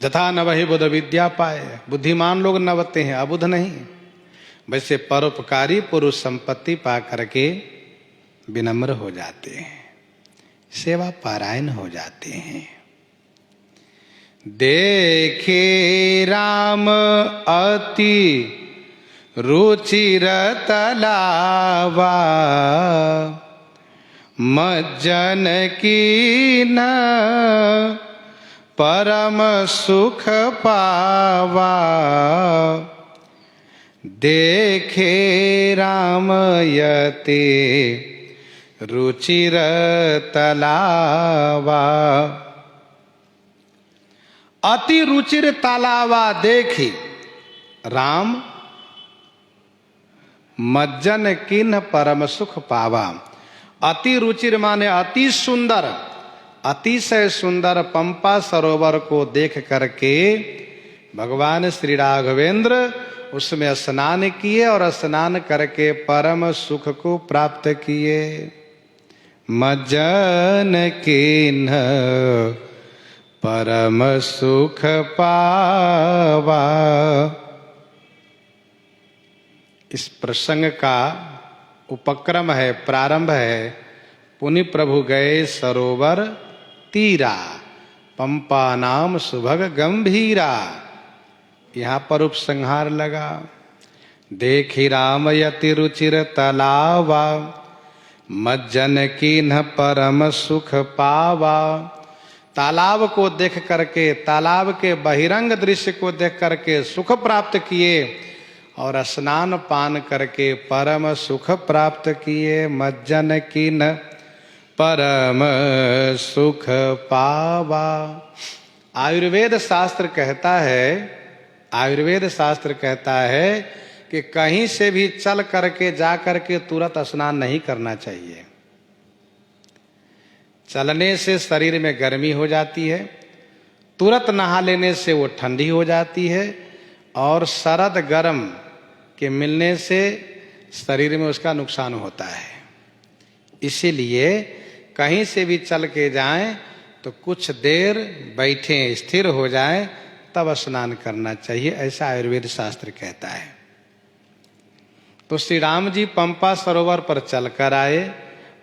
जथा नवहि बुध विद्या पाए, बुद्धिमान लोग नवते हैं, अबुध नहीं। वैसे परोपकारी पुरुष संपत्ति पा करके विनम्र हो जाते हैं, सेवा पारायण हो जाते हैं। देखे राम अति रुचिर तलावा, मज्जन की न परम सुख पावा। देखे राम यते रुचिर तलावा, अति रुचिर तालावा देखी राम, मज्जन किन्ह परम सुख पावा। अति रुचिर माने अति सुंदर, अतिशय सुंदर पंपा सरोवर को देख करके भगवान श्री राघवेंद्र उसमें स्नान किए और स्नान करके परम सुख को प्राप्त किए। मज्जन किन्ह परम सुख पावा। इस प्रसंग का उपक्रम है, प्रारंभ है। पुनि प्रभु गए सरोवर तीरा, पंपा नाम सुभग गंभीरा। यहाँ पर उपसंहार लगा। देखी राम यति रुचिर तलावा, मज्जन किन्ह परम सुख पावा। तालाब को देख करके, तालाब के बहिरंग दृश्य को देख करके सुख प्राप्त किए और स्नान पान करके परम सुख प्राप्त किए। मज्जन किन्ह परम सुख पावा। आयुर्वेद शास्त्र कहता है कि कहीं से भी चल करके जा करके तुरंत स्नान नहीं करना चाहिए। चलने से शरीर में गर्मी हो जाती है, तुरंत नहा लेने से वो ठंडी हो जाती है, और सरद गर्म के मिलने से शरीर में उसका नुकसान होता है। इसीलिए कहीं से भी चल के जाएं तो कुछ देर बैठें, स्थिर हो जाएं, तब स्नान करना चाहिए, ऐसा आयुर्वेद शास्त्र कहता है। तो श्री राम जी पंपा सरोवर पर चलकर आए,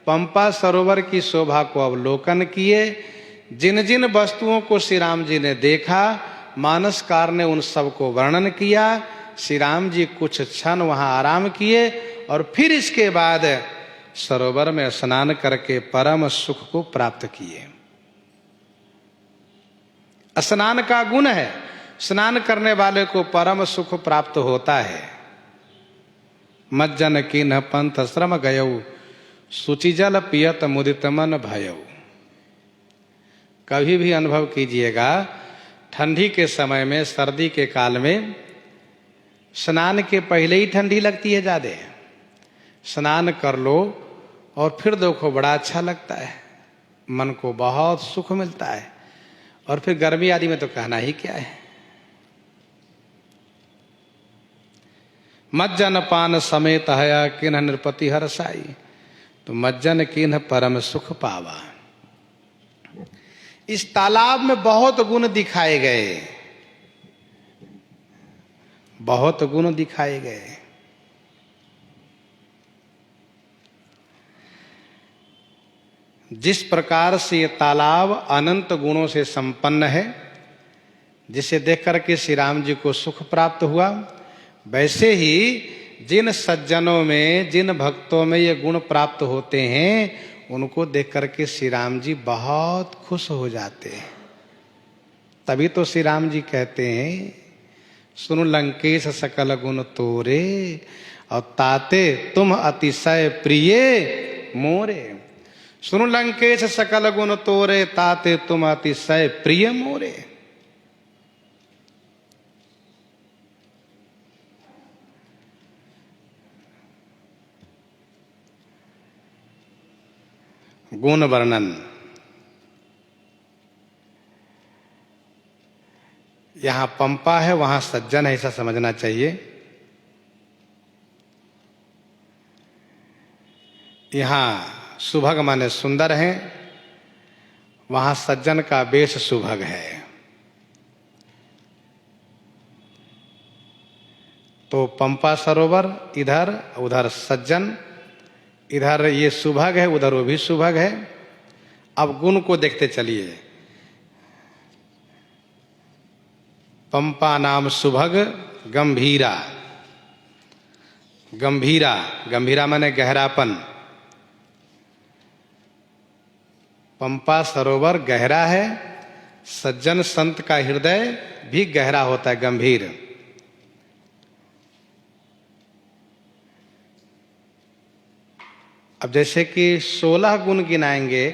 पंपा सरोवर की शोभा को अवलोकन किए। जिन जिन वस्तुओं को श्री राम जी ने देखा, मानसकार ने उन सब को वर्णन किया। श्री राम जी कुछ क्षण वहां आराम किए और फिर इसके बाद सरोवर में स्नान करके परम सुख को प्राप्त किए। स्नान का गुण है, स्नान करने वाले को परम सुख प्राप्त होता है। मज्जन किन्ह पंथ श्रम गयऊ, सुचिजल पियत मुदित मन भयऊ। कभी भी अनुभव कीजिएगा, ठंडी के समय में, सर्दी के काल में स्नान के पहले ही ठंडी लगती है ज्यादा। स्नान कर लो और फिर देखो बड़ा अच्छा लगता है, मन को बहुत सुख मिलता है। और फिर गर्मी आदि में तो कहना ही क्या है। मज्जन पान समेत हया किन्ह नृपति हरसाई, तो मज्जन किन्ह परम सुख पावा। इस तालाब में बहुत गुण दिखाए गए, बहुत गुण दिखाए गए। जिस प्रकार से ये तालाब अनंत गुणों से संपन्न है, जिसे देख करके श्री राम जी को सुख प्राप्त हुआ, वैसे ही जिन सज्जनों में, जिन भक्तों में ये गुण प्राप्त होते हैं, उनको देख करके श्री राम जी बहुत खुश हो जाते हैं। तभी तो श्री राम जी कहते हैं, सुन लंकेश सकल गुण तोरे, और ताते तुम अतिशय प्रिय मोरे। सुन लंकेश सकल गुण तोरे, ताते तुम अतिशय प्रिय मोरे। गुण वर्णन। यहां पंपा है, वहां सज्जन है, ऐसा समझना चाहिए। यहां सुभग माने सुंदर है, वहां सज्जन का वेश सुभग है। तो पंपा सरोवर इधर, उधर सज्जन, इधर ये सुभग है, उधर वो भी सुभग है। अब गुण को देखते चलिए। पंपा नाम सुभग गंभीरा। गंभीरा, गंभीरा माने गहरापन। पंपा सरोवर गहरा है, सज्जन संत का हृदय भी गहरा होता है, गंभीर। अब जैसे कि 16 गुण गिनाएंगे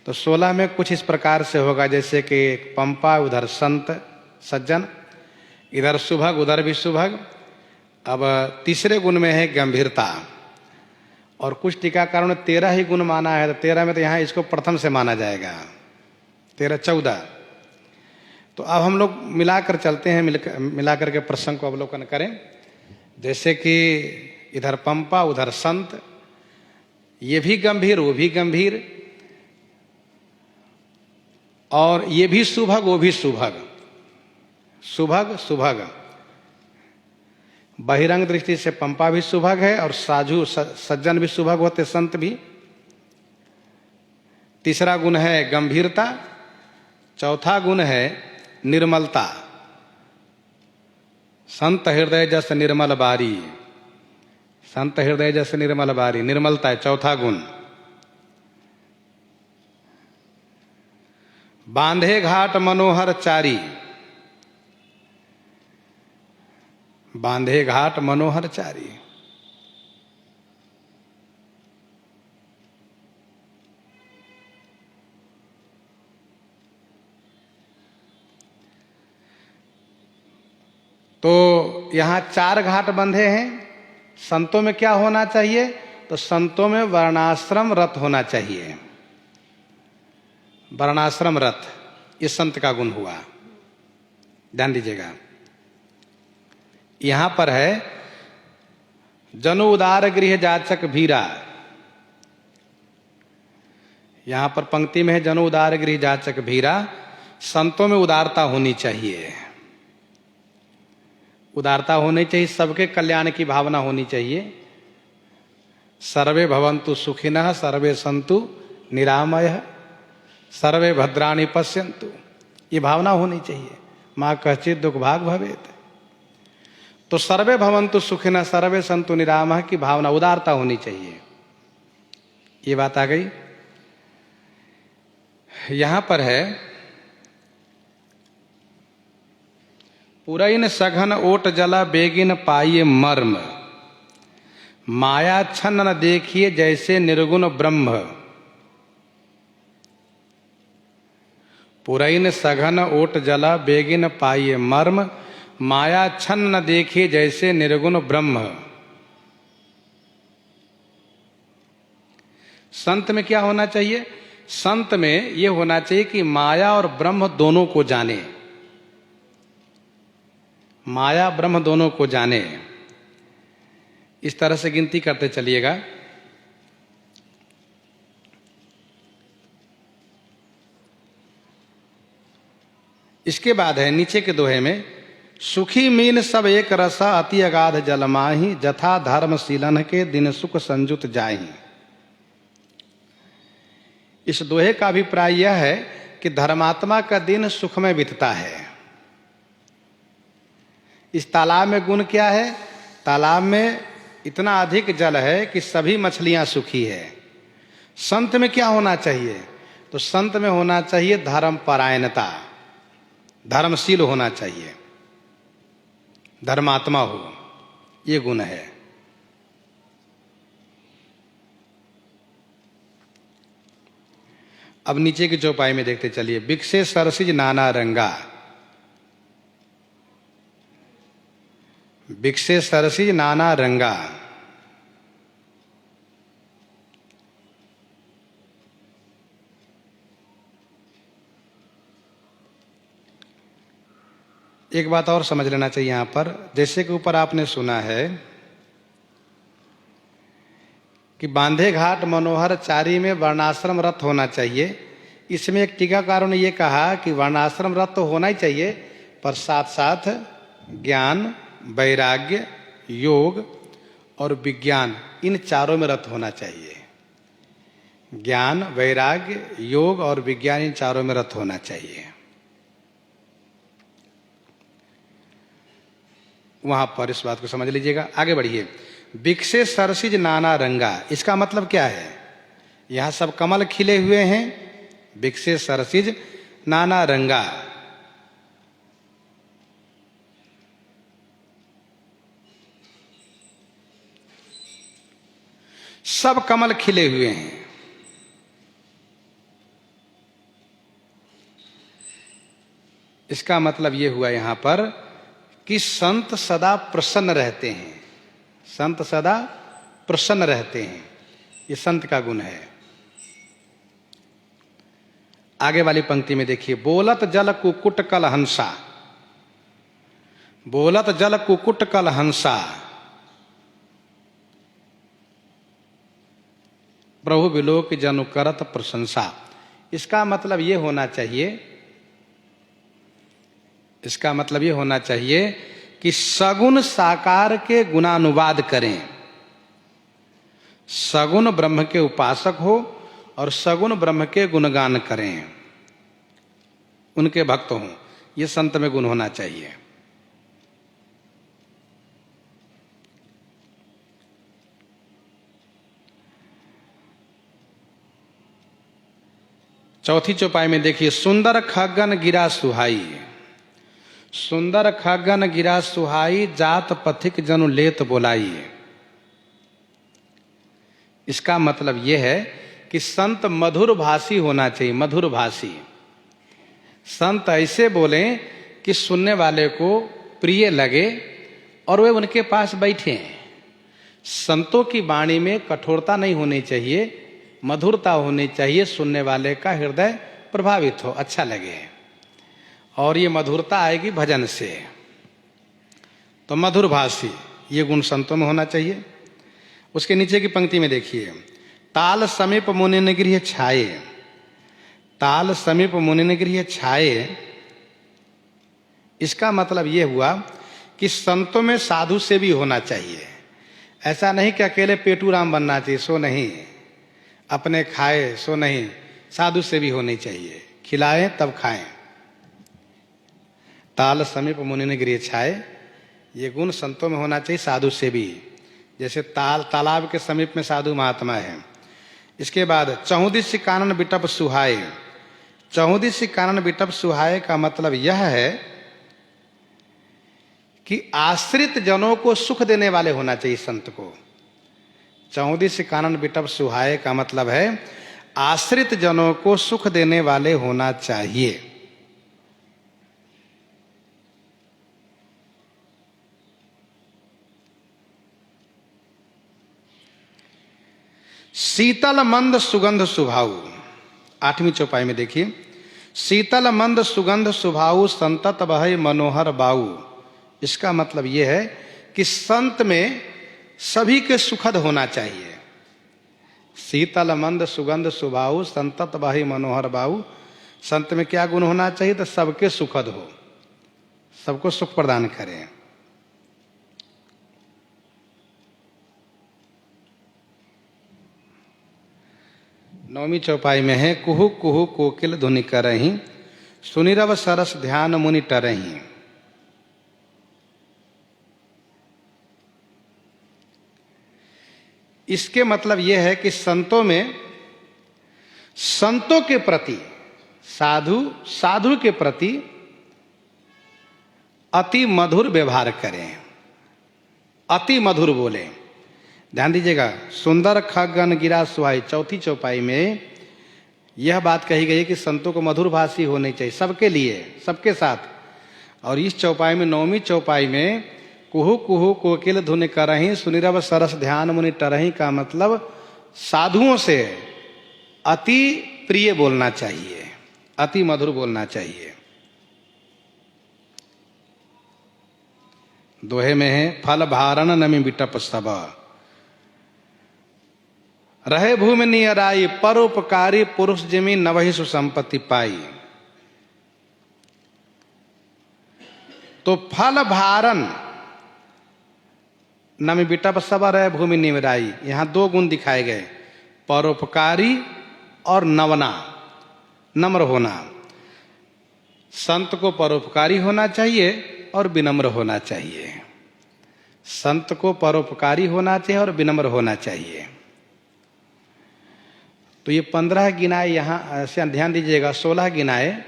तो 16 में कुछ इस प्रकार से होगा, जैसे कि पंपा, उधर संत सज्जन, इधर सुभग, उधर भी सुभग। अब तीसरे गुण में है गंभीरता, और कुछ टीकाकारों ने 13 ही गुण माना है, तो 13 में तो यहाँ इसको प्रथम से माना जाएगा, 13 14। तो अब हम लोग मिलाकर चलते हैं, मिलाकर के प्रसंग को अवलोकन करें। जैसे कि इधर पंपा, उधर संत, ये भी गंभीर, वो भी गंभीर, और ये भी सुभग, वो भी सुभग, सुभग सुभग। बहिरंग दृष्टि से पंपा भी सुभग है, और साधु सज्जन भी सुभग होते, संत भी। तीसरा गुण है गंभीरता, चौथा गुण है निर्मलता। संत हृदय जस निर्मल बारी, संत हृदय जस निर्मल बारी, निर्मलता है चौथा गुण। बांधे घाट मनोहर चारी, बांधे घाट मनोहर चारी। तो यहां 4 घाट बंधे हैं। संतों में क्या होना चाहिए? तो संतों में वर्णाश्रम रत होना चाहिए, वर्णाश्रम रत, ये संत का गुण हुआ। ध्यान दीजिएगा, यहां पर है जनु उदार गृह जाचक भीरा। यहां पर पंक्ति में है जनु उदार गृह जाचक भीरा। संतों में उदारता होनी चाहिए, उदारता होनी चाहिए, सबके कल्याण की भावना होनी चाहिए। सर्वे भवन्तु सुखिनः, सर्वे सन्तु निरामयः, सर्वे भद्राणि पश्यन्तु, ये भावना होनी चाहिए। माँ कश्चित् दुख भाग भवेत्। तो सर्वे भवन्तु सुखिनः, सर्वे सन्तु निरामयः की भावना, उदारता होनी चाहिए। ये बात आ गई। यहां पर है पुरैन सघन ओट जला बेगिन पाइये मर्म, माया छन्न न देखिए जैसे निर्गुण ब्रह्म। पुरैन सघन ओट जला बेगिन पाइये मर्म, माया छन्न न देखिए जैसे निर्गुण ब्रह्म। संत में क्या होना चाहिए? संत में ये होना चाहिए कि माया और ब्रह्म दोनों को जाने, माया ब्रह्म दोनों को जाने। इस तरह से गिनती करते चलिएगा। इसके बाद है नीचे के दोहे में, सुखी मीन सब एक रसा अति अगाध जल माही, जथा धर्म शीलन के दिन सुख संजुत जाही। इस दोहे का अभिप्राय यह है कि धर्मात्मा का दिन सुख में बीतता है। इस तालाब में गुण क्या है? तालाब में इतना अधिक जल है कि सभी मछलियां सुखी है। संत में क्या होना चाहिए? तो संत में होना चाहिए धर्म परायणता, धर्मशील होना चाहिए, धर्मात्मा हो, ये गुण है। अब नीचे की चौपाई में देखते चलिए, बिकसे सरसिज नाना रंगा, बिकसे सरसिज नाना रंगा। एक बात और समझ लेना चाहिए यहां पर, जैसे कि ऊपर आपने सुना है कि बांधे घाट मनोहर चारी में वर्णाश्रम रत होना चाहिए। इसमें एक टीकाकारों ने यह कहा कि वर्णाश्रम रत तो होना ही चाहिए, पर साथ साथ ज्ञान, वैराग्य, योग और विज्ञान, इन चारों में रत होना चाहिए। ज्ञान, वैराग्य, योग और विज्ञान, इन चारों में रत होना चाहिए। वहां पर इस बात को समझ लीजिएगा। आगे बढ़िए, बिकसे सरसिज नाना रंगा, इसका मतलब क्या है? यहां सब कमल खिले हुए हैं, बिकसे सरसिज नाना रंगा। सब कमल खिले हुए हैं। इसका मतलब यह हुआ यहां पर कि संत सदा प्रसन्न रहते हैं, संत सदा प्रसन्न रहते हैं, ये संत का गुण है। आगे वाली पंक्ति में देखिए, बोलत जल कुकुट कल हंसा, बोलत जल कुकुट कल हंसा, प्रभु विलोक जनु करत प्रशंसा। इसका मतलब ये होना चाहिए, इसका मतलब ये होना चाहिए कि सगुण साकार के गुणानुवाद करें, सगुण ब्रह्म के उपासक हो और सगुण ब्रह्म के गुणगान करें, उनके भक्त हों, ये संत में गुण होना चाहिए। चौथी चौपाई में देखिए, सुंदर खगन गिरा सुहाई, सुंदर खगन गिरा सुहाई, जात पथिक जनु लेत बोलाई। इसका मतलब यह है कि संत मधुर भाषी होना चाहिए, मधुर भाषी। संत ऐसे बोलें कि सुनने वाले को प्रिय लगे और वे उनके पास बैठे। संतों की वाणी में कठोरता नहीं होनी चाहिए, मधुरता होनी चाहिए, सुनने वाले का हृदय प्रभावित हो, अच्छा लगे। और ये मधुरता आएगी भजन से। तो मधुर भाषी, ये गुण संतों में होना चाहिए। उसके नीचे की पंक्ति में देखिए, ताल समीप मुनि गृह छाए, ताल समीप मुनि गृह छाए। इसका मतलब ये हुआ कि संतों में साधु से भी होना चाहिए। ऐसा नहीं कि अकेले पेटू राम बनना चाहिए, सो नहीं, अपने खाए सो नहीं, साधु से भी होनी चाहिए, खिलाएं तब खाएं। ताल समीप मुनि गृह छाए, ये गुण संतों में होना चाहिए, साधु से भी। जैसे तालाब के समीप में साधु महात्मा है। इसके बाद चहुदिश कानन बिटप सुहाए, चहुदिश कानन बिटप सुहाए का मतलब यह है कि आश्रित जनों को सुख देने वाले होना चाहिए संत को। चहुदिश कानन बिटप सुहाए का मतलब है आश्रित जनों को सुख देने वाले होना चाहिए। शीतल मंद सुगंध सुभाऊ, 8वीं चौपाई में देखिए, शीतल मंद सुगंध सुभाऊ संतत बहै मनोहर बाऊ। इसका मतलब यह है कि संत में सभी के सुखद होना चाहिए। शीतल मंद सुगंध सुभाऊ संतत बहै मनोहर बाऊ। संत में क्या गुण होना चाहिए? तो सबके सुखद हो, सबको सुख प्रदान करें। नौवीं चौपाई में है, कुहू कुहू कोकिल धुनि करहीं, सुनिरव सरस ध्यान मुनि टरहीं। इसके मतलब यह है कि संतों में, संतों के प्रति, साधु के प्रति अति मधुर व्यवहार करें, अति मधुर बोले। ध्यान दीजिएगा, सुंदर खगन गिरा सुहाई, चौथी चौपाई में यह बात कही गई है कि संतों को मधुर भाषी होनी चाहिए, सबके लिए, सबके साथ। और इस चौपाई में, नौवीं चौपाई में, कुहू कुहू कोकिल धुनि करहीं, सुनिरव सरस ध्यान मुनि टरहीं का मतलब साधुओं से अति प्रिय बोलना चाहिए, अति मधुर बोलना चाहिए। दोहे में है, फल भारण नमि बिटप सब, रहे भूमि नियराई, परोपकारी पुरुष जिमि नवहि सुसंपत्ति पाई। तो फल भारण नमि बिटप सब, रहे भूमि नियराई, यहां दो गुण दिखाए गए, परोपकारी और नवना, नम्र होना। संत को परोपकारी होना चाहिए और विनम्र होना चाहिए। संत को परोपकारी होना चाहिए और विनम्र होना चाहिए। तो ये 15 गिनाए यहाँ से ध्यान दीजिएगा, 16 गिनाए।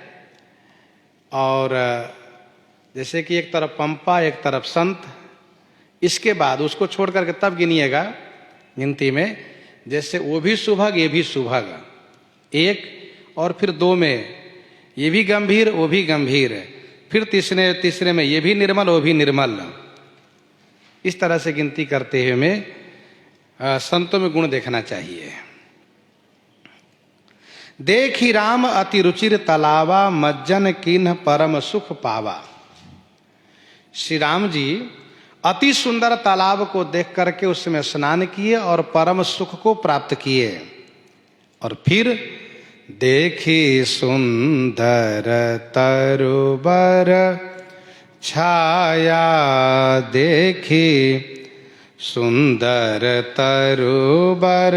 और जैसे कि एक तरफ पंपा, एक तरफ संत, इसके बाद उसको छोड़ करके तब गिनिएगा गिनती में, जैसे वो भी सुभग ये भी सुभग, एक, और फिर 2 में ये भी गंभीर वो भी गंभीर, फिर तीसरे में ये भी निर्मल वो भी निर्मल। इस तरह से गिनती करते हुए हमें संतों में गुण देखना चाहिए। देखी राम अति रुचिर तलावा, मज्जन किन्ह परम सुख पावा। श्री राम जी अति सुंदर तालाब को देख करके उसमें स्नान किए और परम सुख को प्राप्त किए। और फिर देखी सुंदर तरुबर छाया, देखी सुंदर तरुबर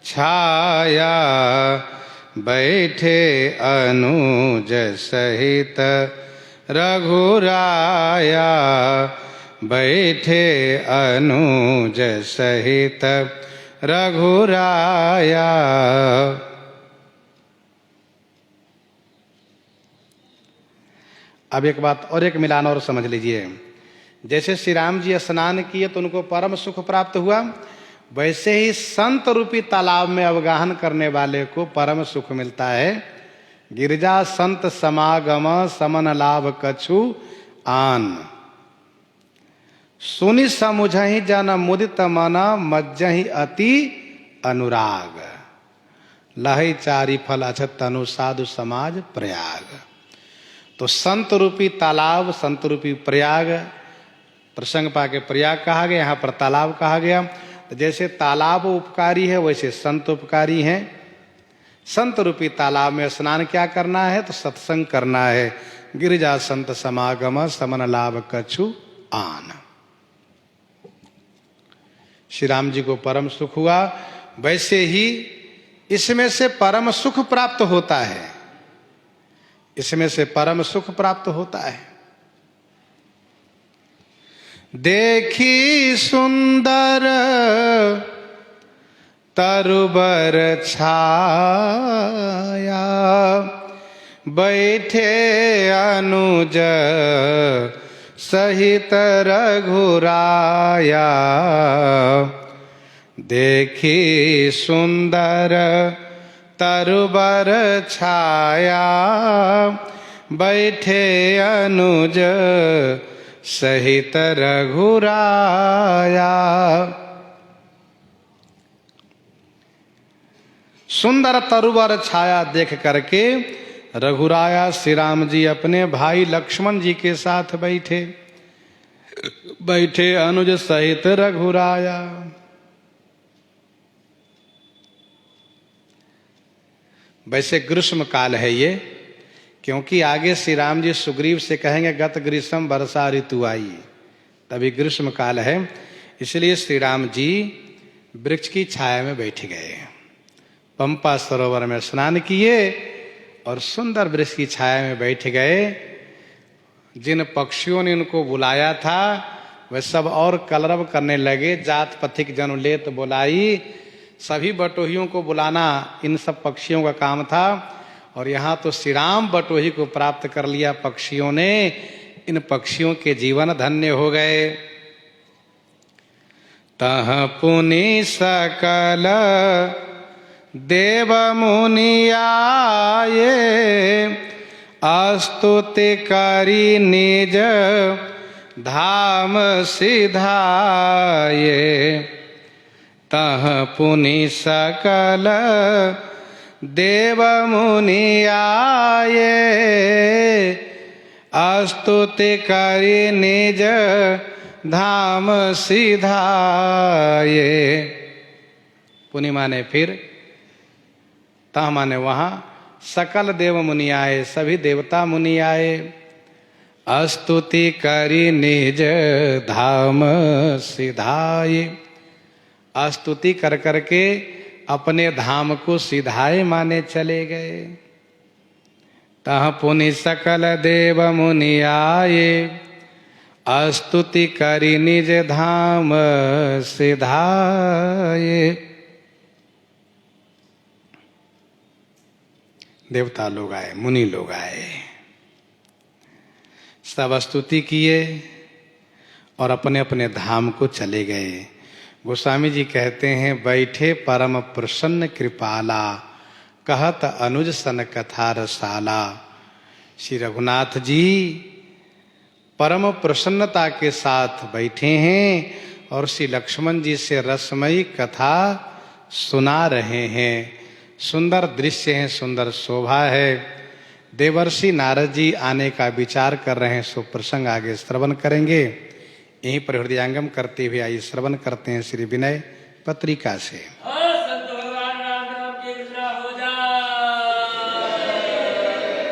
छाया, बैठे अनुज सहित रघुराया, बैठे अनुज सहित रघुराया। अब एक बात और, एक मिलान और समझ लीजिए। जैसे श्री राम जी स्नान किए तो उनको परम सुख प्राप्त हुआ, वैसे ही संत रूपी तालाब में अवगाहन करने वाले को परम सुख मिलता है। गिरजा संत समागम समन लाभ कछु आन, सुनि समुझहि जन मुदित मन, मज्जहि अति अनुराग, लहै चारि फल अछत तनु साधु समाज प्रयाग। तो संत रूपी तालाब, संत रूपी प्रयाग, प्रसंग पाके प्रयाग कहा गया, यहाँ पर तालाब कहा गया। तो जैसे तालाब उपकारी है वैसे संत उपकारी हैं। संत रूपी तालाब में स्नान क्या करना है? तो सत्संग करना है। गिरिजा संत समागम समन लाभ कछु आन। श्री राम जी को परम सुख हुआ, वैसे ही इसमें से परम सुख प्राप्त होता है, इसमें से परम सुख प्राप्त होता है। देखी सुंदर तरुबर छाया, बैठे अनुज सहित रघुराया, देखी सुंदर तरुबर छाया, बैठे अनुज सहित रघुराया। सुंदर तरुवर छाया देख करके रघुराया श्री राम जी अपने भाई लक्ष्मण जी के साथ बैठे अनुज सहित रघुराया। वैसे ग्रीष्म काल है ये, क्योंकि आगे श्री राम जी सुग्रीव से कहेंगे गत ग्रीष्म वर्षा ऋतु आई, तभी ग्रीष्म काल है। इसलिए श्री राम जी वृक्ष की छाया में बैठ गए, पंपा सरोवर में स्नान किए और सुंदर वृक्ष की छाया में बैठ गए। जिन पक्षियों ने उनको बुलाया था वे सब और कलरव करने लगे। जात पथिक जनु लेत बुलाई, सभी बटोहियों को बुलाना इन सब पक्षियों का काम था। और यहाँ तो श्री राम बटोही को प्राप्त कर लिया पक्षियों ने। इन पक्षियों के जीवन धन्य हो गए। तह पुनि सकल देव मुनि आए, स्तुति करी निज धाम सिधाए। तह पुनि सकल देव मुनि आए, स्तुति करी निज धाम सिधाए। पुनि माने फिर, तह माने वहां, सकल देव मुनि आए, सभी देवता मुनि आए। स्तुति करी निज धाम सिधाए, स्तुति कर करके अपने धाम को सिधाए माने चले गए। तह पुनि सकल देव मुनि आए, स्तुति करी निज धाम सिधाए। देवता लोग आए, मुनि लोग आए, सब स्तुति किए और अपने अपने धाम को चले गए। गोस्वामी जी कहते हैं, बैठे परम प्रसन्न कृपाला, कहत अनुज सन कथा रसाला। श्री रघुनाथ जी परम प्रसन्नता के साथ बैठे हैं और श्री लक्ष्मण जी से रसमयी कथा सुना रहे हैं। सुंदर दृश्य है, सुंदर शोभा है। देवर्षि नारद जी आने का विचार कर रहे हैं, सो प्रसंग आगे श्रवण करेंगे। यहीं पर हृदयांगम करते हुए आइए श्रवण करते हैं श्री विनय पत्रिका से।